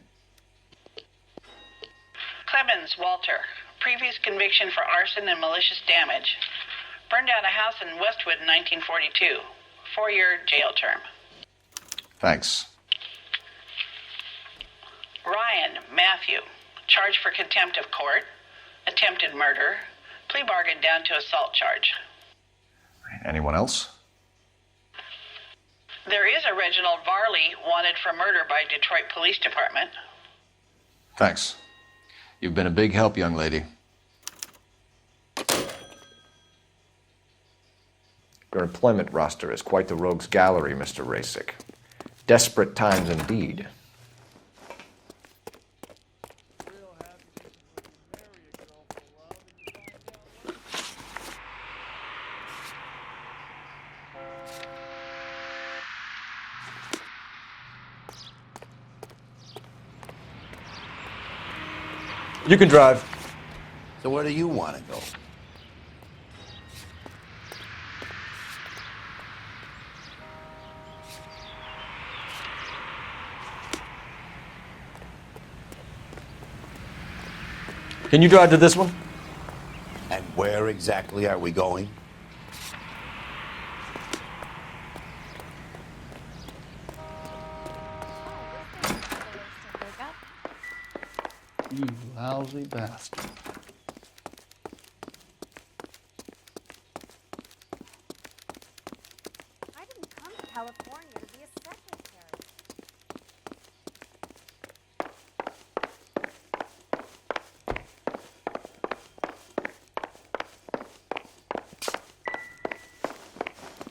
Clemens Walter. Previous conviction for arson and malicious damage. Burned down a house in Westwood in 1942. 4-year jail term. Thanks. Ryan Matthew. Charged for contempt of court. Attempted murder. Plea bargain down to assault charge. Anyone else? There is a Reginald Varley wanted for murder by Detroit Police Department. Thanks. You've been a big help, young lady. Your employment roster is quite the rogues gallery, Mr. Rasick. Desperate times indeed. You can drive. So where do you want to go? Can you drive to this one? And where exactly are we going? You lousy bastard. I didn't come to California to be a secretary.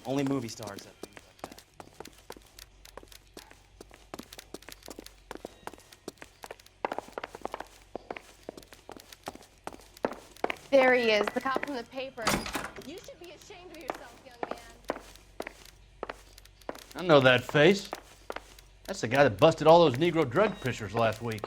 Only movie stars have things like that. There he is, the cop from the paper. You should be ashamed of yourself, young man. I know that face. That's the guy that busted all those Negro drug pushers last week.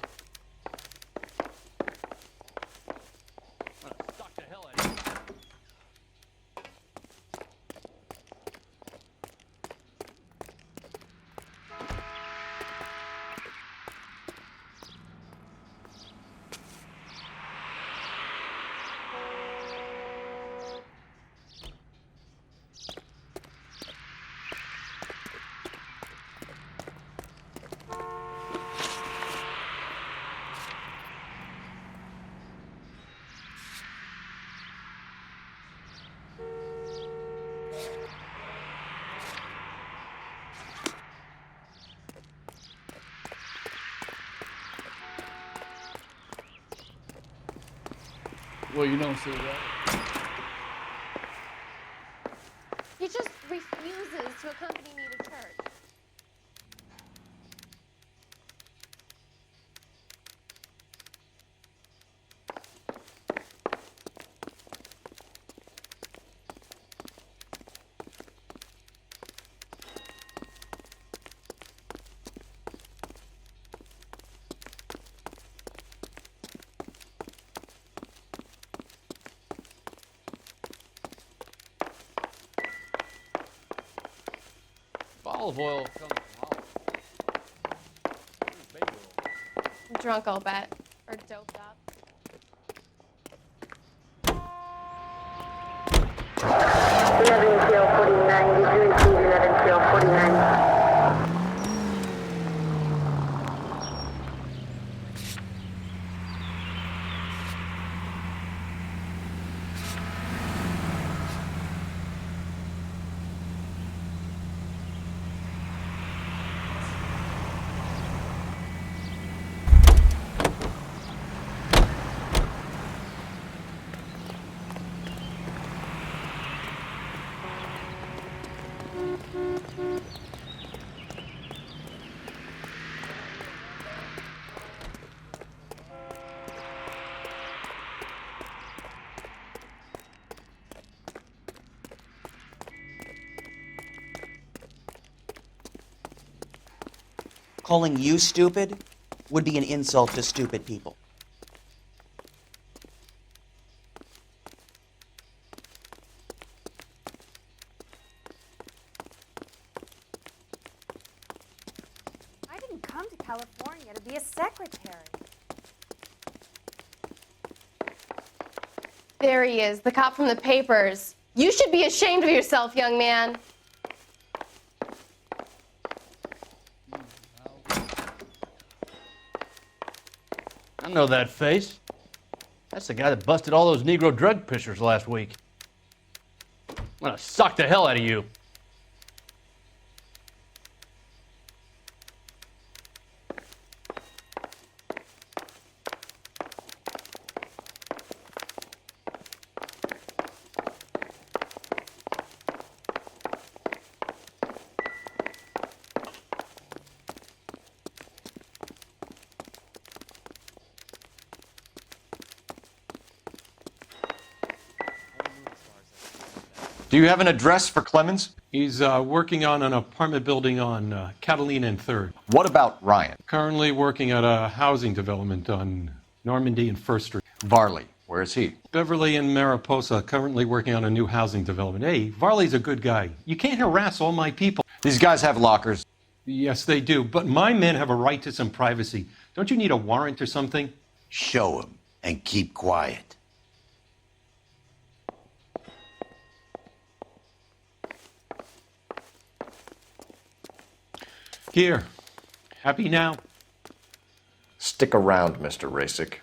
Well, you don't see that. He just refuses to accompany me to church. Olive oil comes from olive. Where's baby oil? I'm drunk, I'll bet. Or doped up. 11 till 49, did you receive 11 till 49? Calling you stupid would be an insult to stupid people. I didn't come to California to be a secretary. There he is, the cop from the papers. You should be ashamed of yourself, young man. I know that face. That's the guy that busted all those Negro drug pushers last week. I'm gonna sock the hell out of you. Do you have an address for Clemens? He's working on an apartment building on Catalina and 3rd. What about Ryan? Currently working at a housing development on Normandy and 1st Street. Varley, where is he? Beverly and Mariposa, currently working on a new housing development. Hey, Varley's a good guy. You can't harass all my people. These guys have lockers. Yes, they do, but my men have a right to some privacy. Don't you need a warrant or something? Show him and keep quiet. Here. Happy now? Stick around, Mr. Rasick.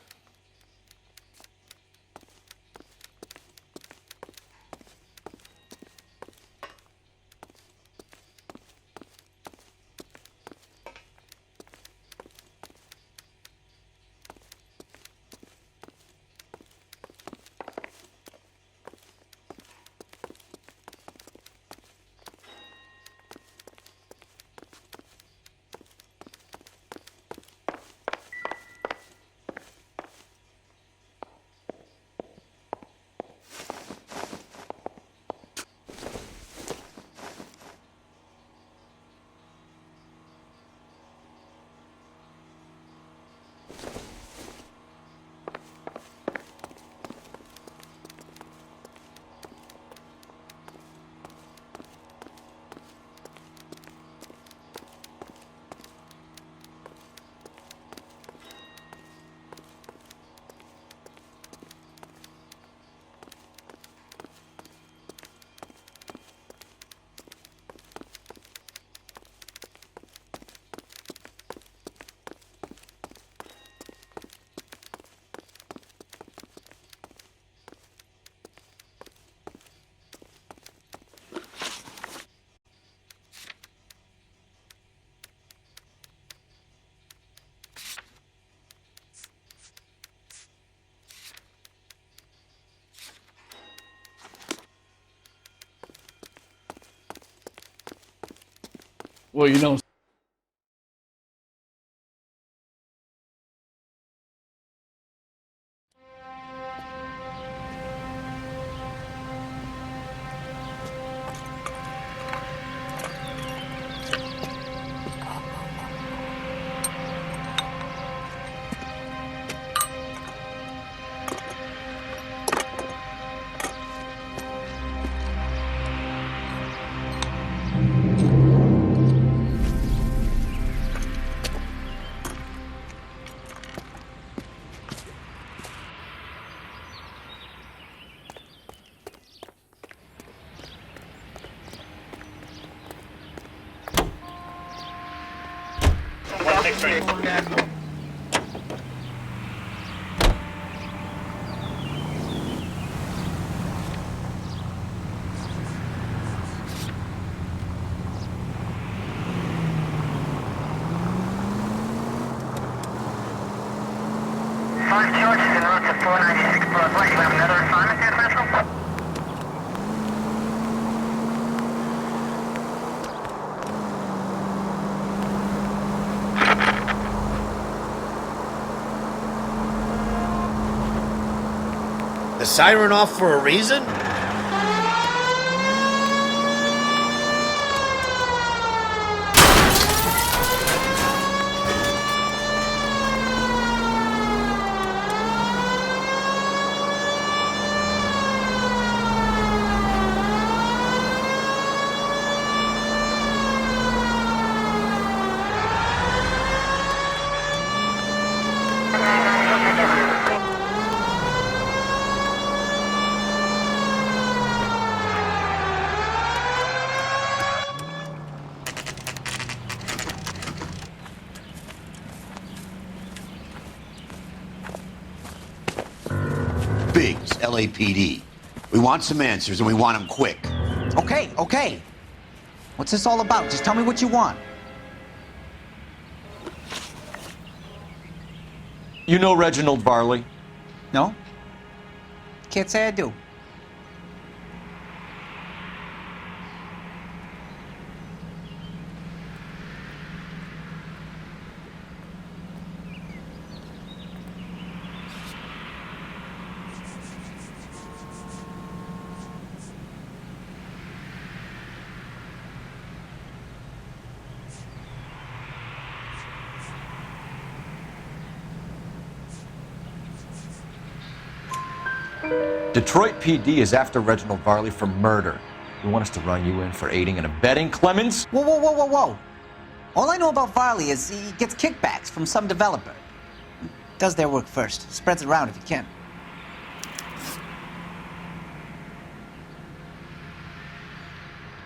Well, you know. The siren off for a reason? Biggs, LAPD. We want some answers and we want them quick. Okay, okay. What's this all about? Just tell me what you want. You know Reginald Varley? No? Can't say I do. Detroit PD is after Reginald Varley for murder. You want us to run you in for aiding and abetting, Clemens? Whoa, whoa, whoa, whoa, whoa. All I know about Varley is he gets kickbacks from some developer. Does their work first. Spreads it around if he can.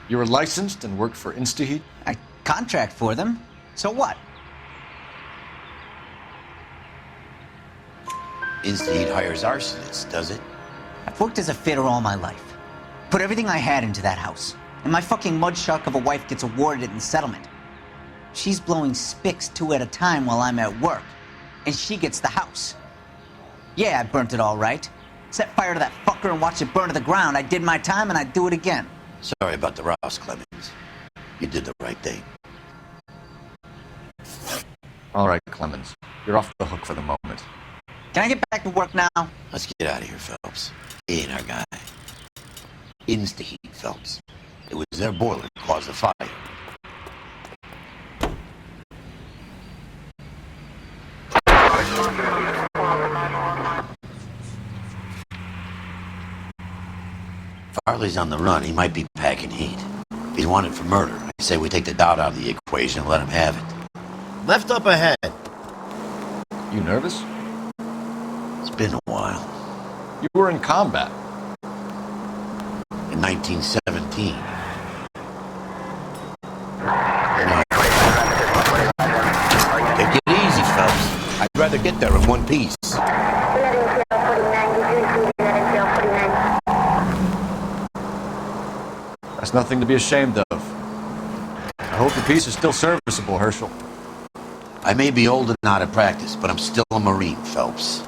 You were licensed and worked for InstaHeat? I contract for them. So what? InstaHeat hires arsonists, does it? I've worked as a fitter all my life. Put everything I had into that house. And my fucking mudshark of a wife gets awarded it in settlement. She's blowing spics 2 at a time while I'm at work. And she gets the house. Yeah, I burnt it all right. Set fire to that fucker and watched it burn to the ground. I did my time and I'd do it again. Sorry about the rouse, Clemens. You did the right thing. All right, Clemens. You're off the hook for the moment. Can I get back to work now? Let's get out of here, Phelps. He ain't our guy. InstaHeat, Phelps. It was their boiler that caused the fire. Farley's on the run. He might be packing heat. If he's wanted for murder, I say we take the doubt out of the equation and let him have it. Left up ahead. You nervous? It's been a while. You were in combat. In 1917. Take it easy, Phelps. I'd rather get there in one piece. That's nothing to be ashamed of. I hope the piece is still serviceable, Herschel. I may be old and out of practice, but I'm still a Marine, Phelps.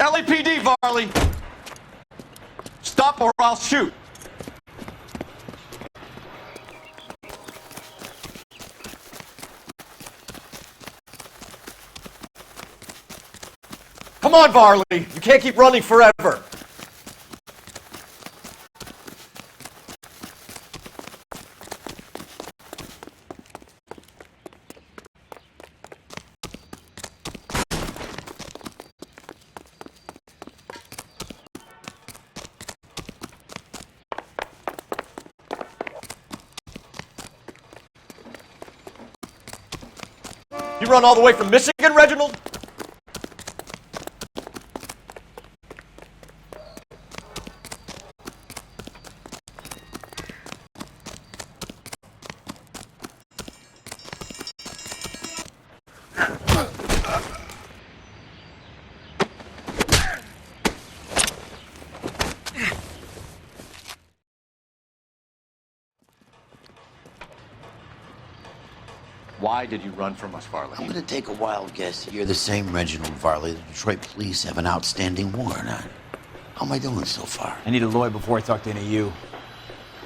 LAPD, Varley! Stop or I'll shoot! Come on, Varley! You can't keep running forever! You run all the way from Michigan, Reginald? Why did you run from us, Varley? I'm gonna take a wild guess. You're the same Reginald Varley the Detroit police have an outstanding warrant on. How am I doing so far? I need a lawyer before I talk to any of you.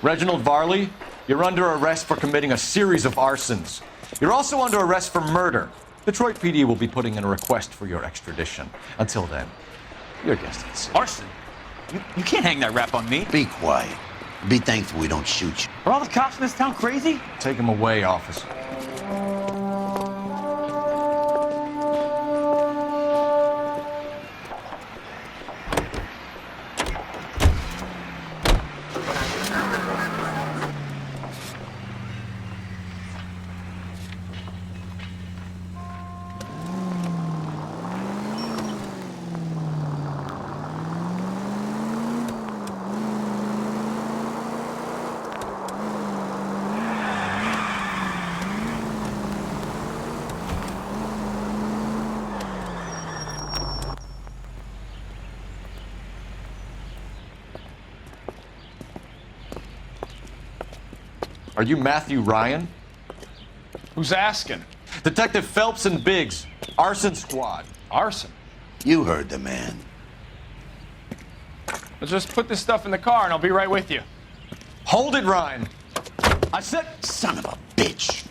Reginald Varley, you're under arrest for committing a series of arsons. You're also under arrest for murder. Detroit PD will be putting in a request for your extradition. Until then, you're a guest of the city. Arson? You can't hang that rap on me. Be quiet. Be thankful we don't shoot you. Are all the cops in this town crazy? Take him away, officer. Are you Matthew Ryan? Who's asking? Detective Phelps and Biggs, arson squad. Arson? You heard the man. Let's just put this stuff in the car and I'll be right with you. Hold it, Ryan. I said... Son of a bitch.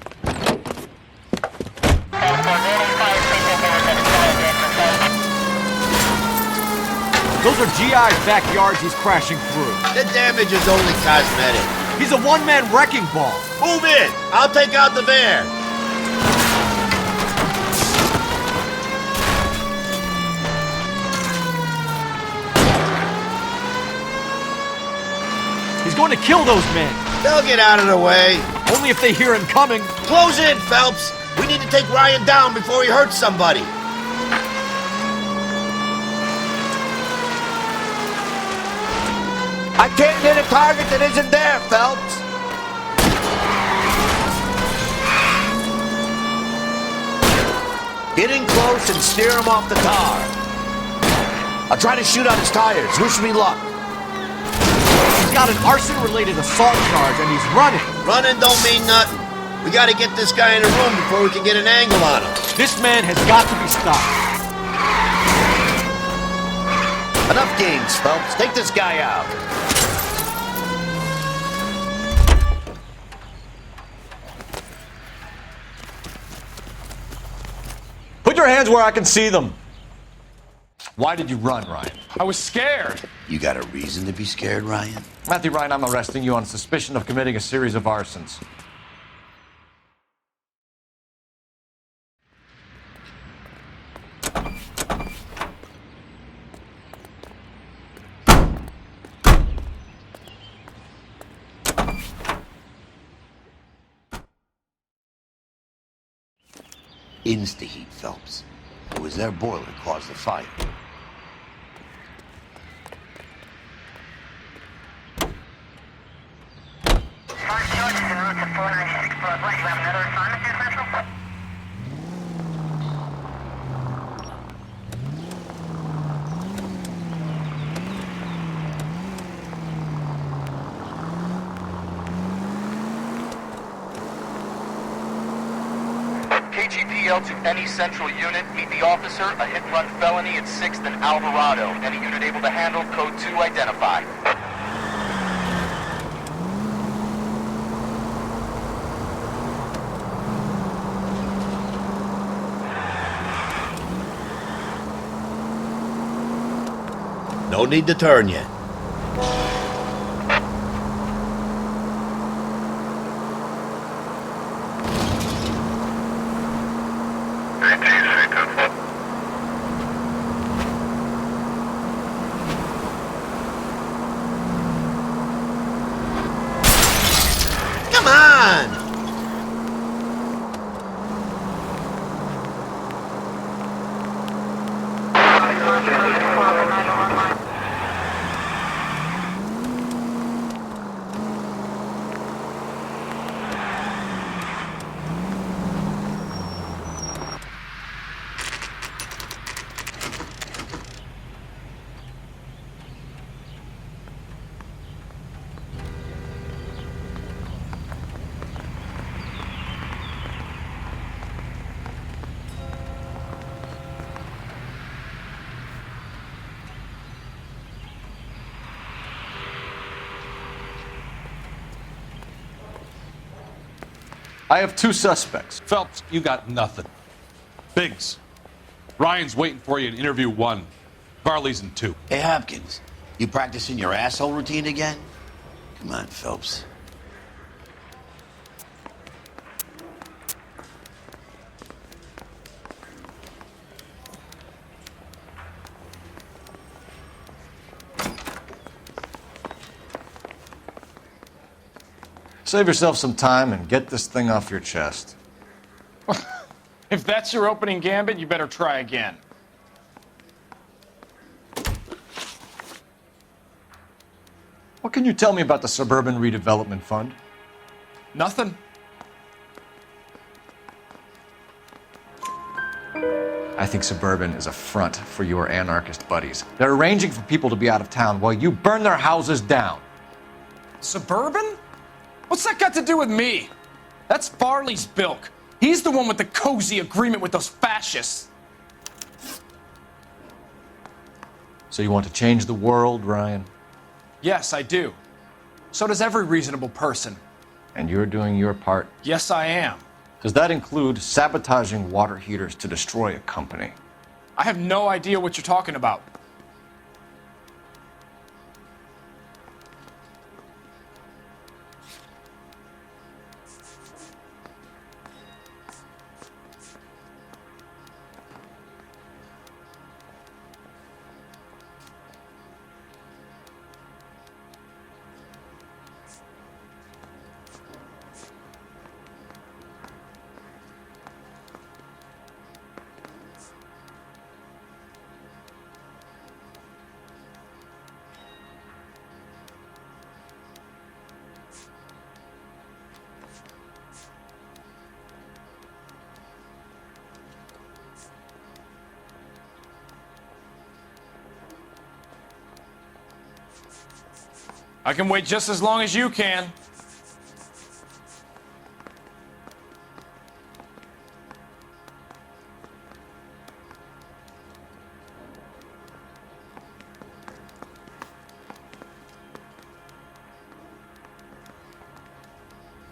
Those are GI's backyards he's crashing through. The damage is only cosmetic. He's a one-man wrecking ball. Move in. I'll take out the van. He's going to kill those men. They'll get out of the way. Only if they hear him coming. Close in, Phelps. We need to take Ryan down before he hurts somebody. I can't hit a target that isn't there, Phelps. Get in close and steer him off the tar. I'll try to shoot out his tires. Wish me luck. He's got an arson-related assault charge and he's running. Running don't mean nothing. We gotta get this guy in a room before we can get an angle on him. This man has got to be stopped. Enough games, Phelps. Take this guy out. Put your hands where I can see them. Why did you run, Ryan? I was scared. You got a reason to be scared, Ryan? Matthew Ryan, I'm arresting you on suspicion of committing a series of arsons. Insta-heat, Phelps. It was their boiler caused the fire. KGP ATL to any central unit. Meet the officer, a hit-and-run felony at 6th and Alvarado. Any unit able to handle, code 2 identify. No need to turn yet. Come on! I have 2 suspects. Phelps, you got nothing. Biggs, Ryan's waiting for you in interview 1. Varley's in 2. Hey, Hopkins, you practicing your asshole routine again? Come on, Phelps. Save yourself some time and get this thing off your chest. If that's your opening gambit, you better try again. What can you tell me about the Suburban Redevelopment Fund? Nothing. I think Suburban is a front for your anarchist buddies. They're arranging for people to be out of town while you burn their houses down. Suburban? What's that got to do with me? That's Varley's bilk. He's the one with the cozy agreement with those fascists. So you want to change the world, Ryan? Yes, I do. So does every reasonable person. And you're doing your part? Yes, I am. Does that include sabotaging water heaters to destroy a company? I have no idea what you're talking about. I can wait just as long as you can.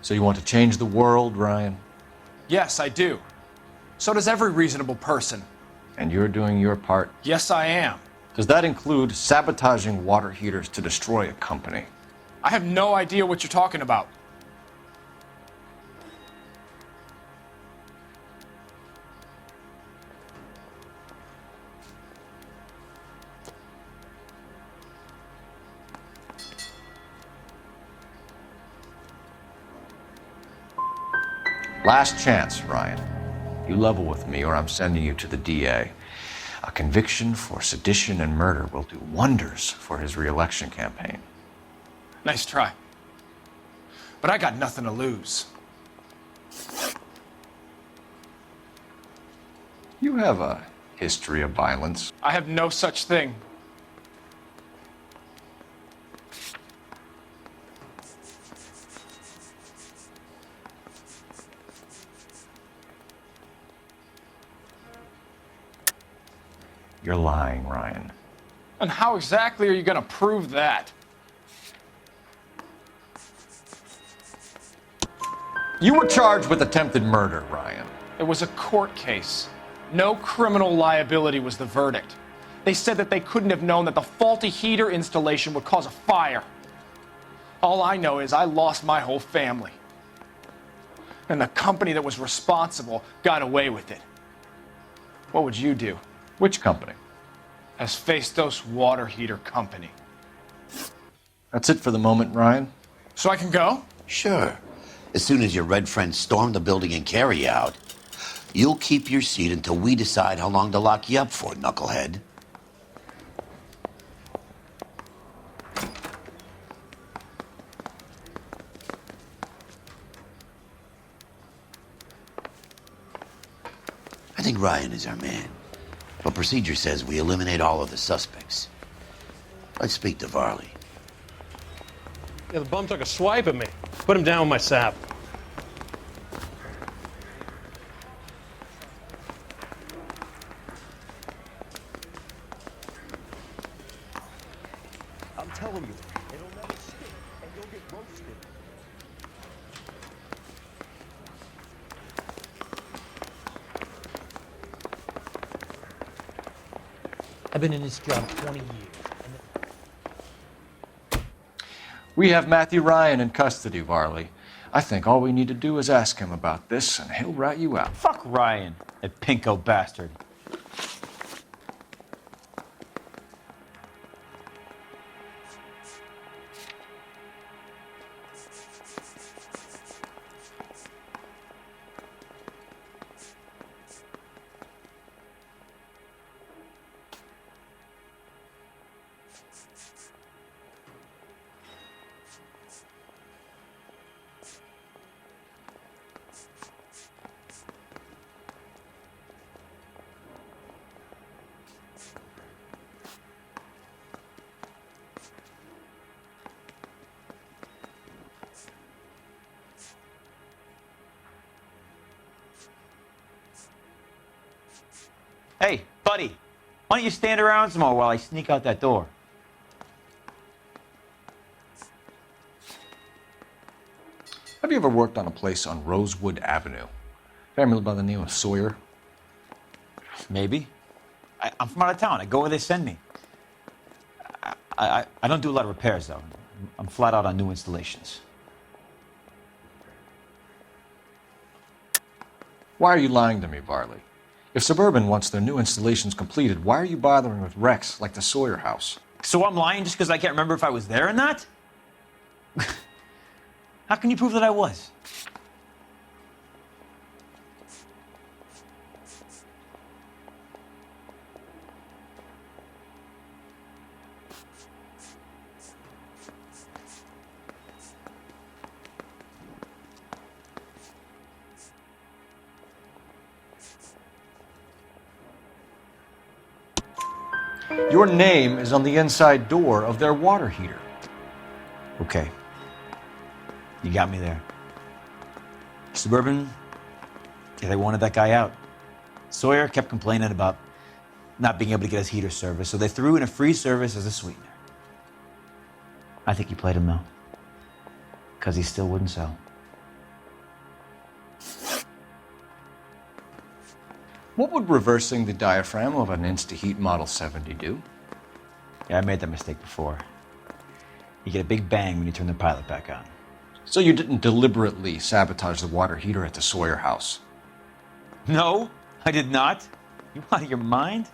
So you want to change the world, Ryan? Yes, I do. So does every reasonable person. And you're doing your part? Yes, I am. Does that include sabotaging water heaters to destroy a company? I have no idea what you're talking about. Last chance, Ryan. You level with me or I'm sending you to the DA. A conviction for sedition and murder will do wonders for his re-election campaign. Nice try. But I got nothing to lose. You have a history of violence. I have no such thing. You're lying, Ryan. And how exactly are you gonna prove that? You were charged with attempted murder, Ryan. It was a court case. No criminal liability was the verdict. They said that they couldn't have known that the faulty heater installation would cause a fire. All I know is I lost my whole family. And the company that was responsible got away with it. What would you do? Which company? Hephaestus Water Heater Company. That's it for the moment, Ryan. So I can go? Sure. As soon as your red friends storm the building and carry you out, you'll keep your seat until we decide how long to lock you up for, knucklehead. I think Ryan is our man. But procedure says we eliminate all of the suspects. Let's speak to Varley. Yeah, the bum took a swipe at me. Put him down with my sap. I'm telling you, it'll never stick, and you'll get roasted. I've been in this job 20 years. We have Matthew Ryan in custody, Varley. I think all we need to do is ask him about this, and he'll rat you out. Fuck Ryan, that pinko bastard. Hey, buddy, why don't you stand around some more while I sneak out that door? Have you ever worked on a place on Rosewood Avenue? Family by the name of Sawyer? Maybe. I'm from out of town. I go where they send me. I don't do a lot of repairs, though. I'm flat out on new installations. Why are you lying to me, Varley? If Suburban wants their new installations completed, why are you bothering with wrecks like the Sawyer house? So I'm lying just because I can't remember if I was there or not? How can you prove that I was? Your name is on the inside door of their water heater. Okay. You got me there. Suburban, yeah, they wanted that guy out. Sawyer kept complaining about not being able to get his heater service, so they threw in a free service as a sweetener. I think he played him, though, because he still wouldn't sell. What would reversing the diaphragm of an Insta-Heat Model 70 do? Yeah, I made that mistake before. You get a big bang when you turn the pilot back on. So you didn't deliberately sabotage the water heater at the Sawyer house? No, I did not. You out of your mind?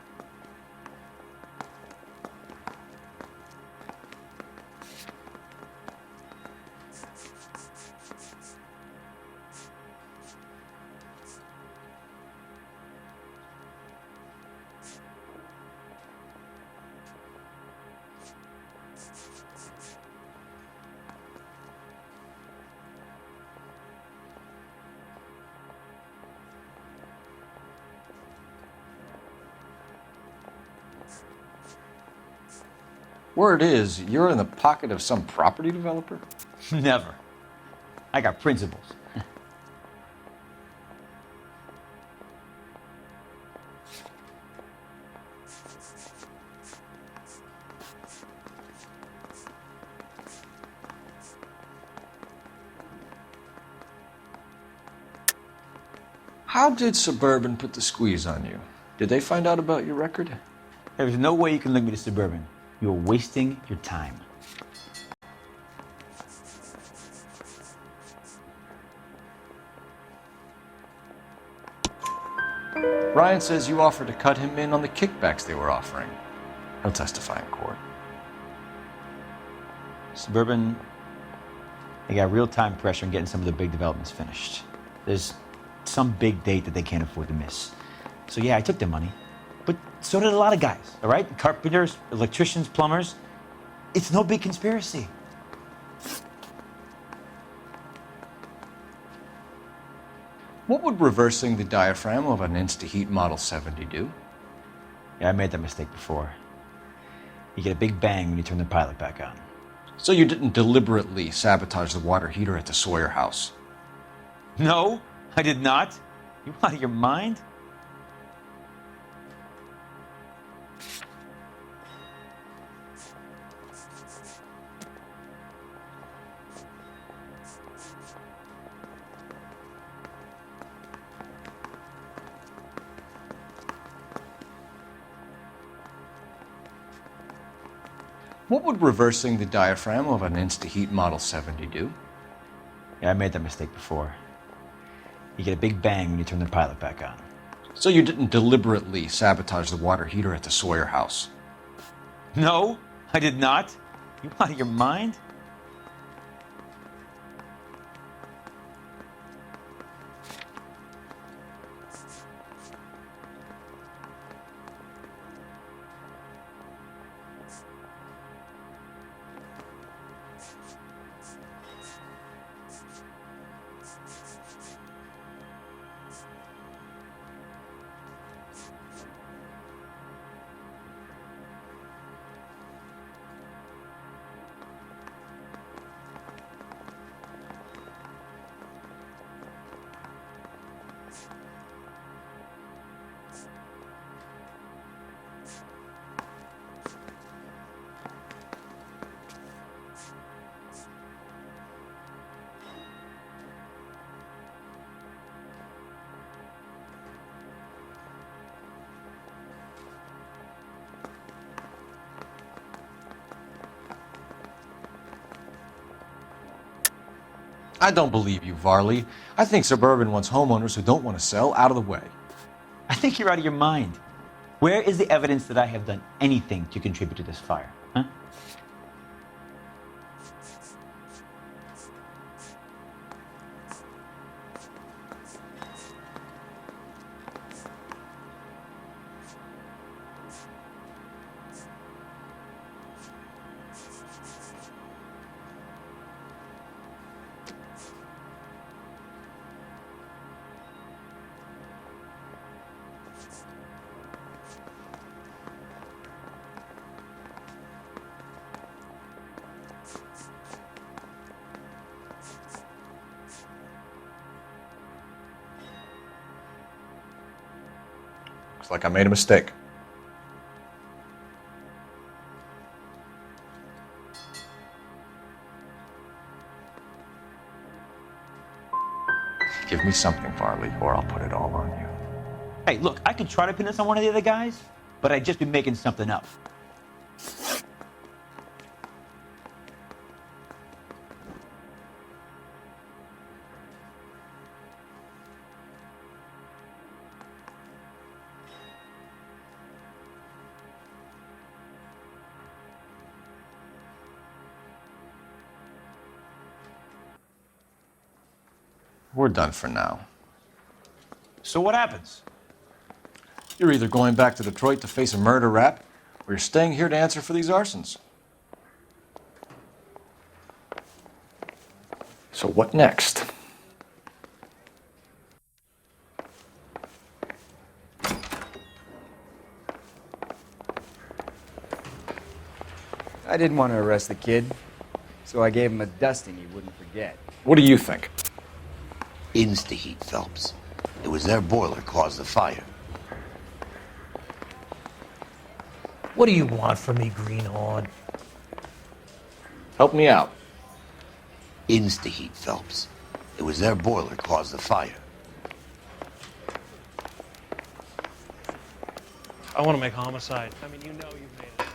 Word is, you're in the pocket of some property developer? Never. I got principles. How did Suburban put the squeeze on you? Did they find out about your record? There's no way you can link me to Suburban. You're wasting your time. Ryan says you offered to cut him in on the kickbacks they were offering. He'll testify in court. Suburban, they got real time pressure on getting some of the big developments finished. There's some big date that they can't afford to miss. So yeah, I took their money. But so did a lot of guys, all right? Carpenters, electricians, plumbers. It's no big conspiracy. What would reversing the diaphragm of an Insta-Heat Model 70 do? Yeah, I made that mistake before. You get a big bang when you turn the pilot back on. So you didn't deliberately sabotage the water heater at the Sawyer house? No, I did not. You out of your mind? What would reversing the diaphragm of an Insta-Heat Model 70 do? Yeah, I made that mistake before. You get a big bang when you turn the pilot back on. So you didn't deliberately sabotage the water heater at the Sawyer house? No, I did not. You out of your mind? I don't believe you, Varley. I think Suburban wants homeowners who don't want to sell out of the way. I think you're out of your mind. Where is the evidence that I have done anything to contribute to this fire? Huh? Looks like I made a mistake. Give me something, Varley, or I'll put it all on you. Hey, look, I could try to pin this on one of the other guys, but I'd just be making something up. We're done for now. So what happens? You're either going back to Detroit to face a murder rap, or you're staying here to answer for these arsons. So what next? I didn't want to arrest the kid, so I gave him a dusting he wouldn't forget. What do you think? Insta-Heat, Phelps. It was their boiler caused the fire. What do you want from me, Greenhorn? Help me out. Insta-Heat, Phelps. It was their boiler caused the fire. I want to make homicide. I mean, you know you've made it.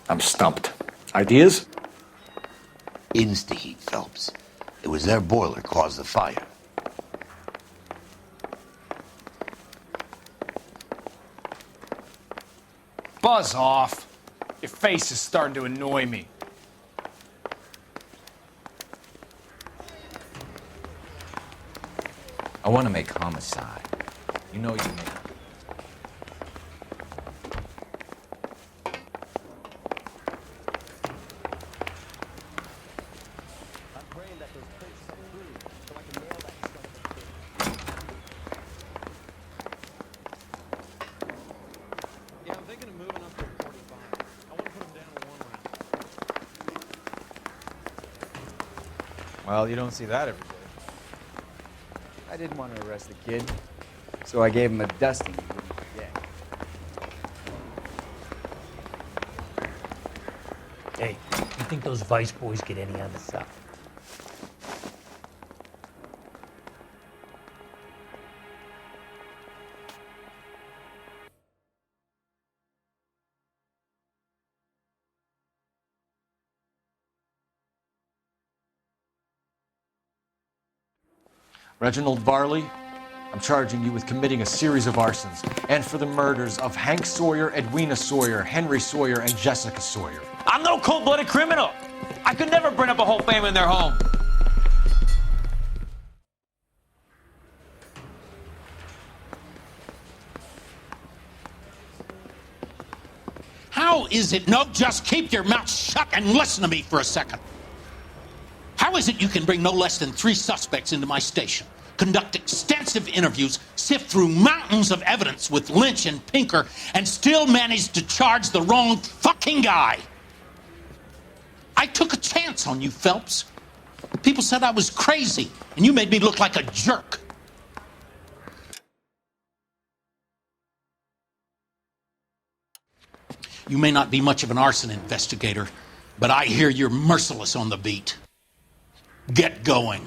I'm stumped. Ideas? Insta-heat, Phelps. It was their boiler caused the fire. Buzz off. Your face is starting to annoy me. I want to make homicide. You know you make it. Yeah, I'm thinking of moving up to a 45. I want to put him down to 1 round. Well, you don't see that every day. I didn't want to arrest the kid, so I gave him a dusting he wouldn't forget. Hey, you think those Vice boys get any other stuff? Reginald Varley, I'm charging you with committing a series of arsons and for the murders of Hank Sawyer, Edwina Sawyer, Henry Sawyer, and Jessica Sawyer. I'm no cold-blooded criminal. I could never burn up a whole family in their home. How is it? No, just keep your mouth shut and listen to me for a second. How is it you can bring no less than 3 suspects into my station, conduct extensive interviews, sift through mountains of evidence with Lynch and Pinker, and still manage to charge the wrong fucking guy? I took a chance on you, Phelps. People said I was crazy, and you made me look like a jerk. You may not be much of an arson investigator, but I hear you're merciless on the beat. Get going.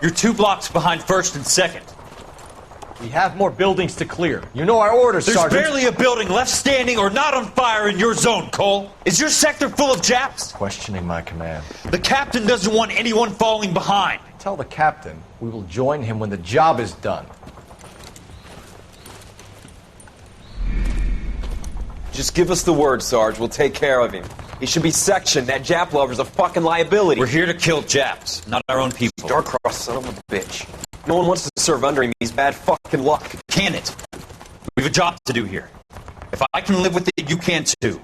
You're 2 blocks behind 1st and 2nd. We have more buildings to clear. You know our orders, There's Sergeant. barely a building left standing or not on fire in your zone, Cole. Is your sector full of Japs? Questioning my command. The captain doesn't want anyone falling behind. Tell the captain we will join him when the job is done. Just give us the word, Sarge. We'll take care of him. He should be sectioned. That Jap lover's a fucking liability. We're here to kill Japs, not our own people. Starcross, son of a bitch. No one wants to serve under him. He's bad fucking luck. Can it? We have a job to do here. If I can live with it, you can too.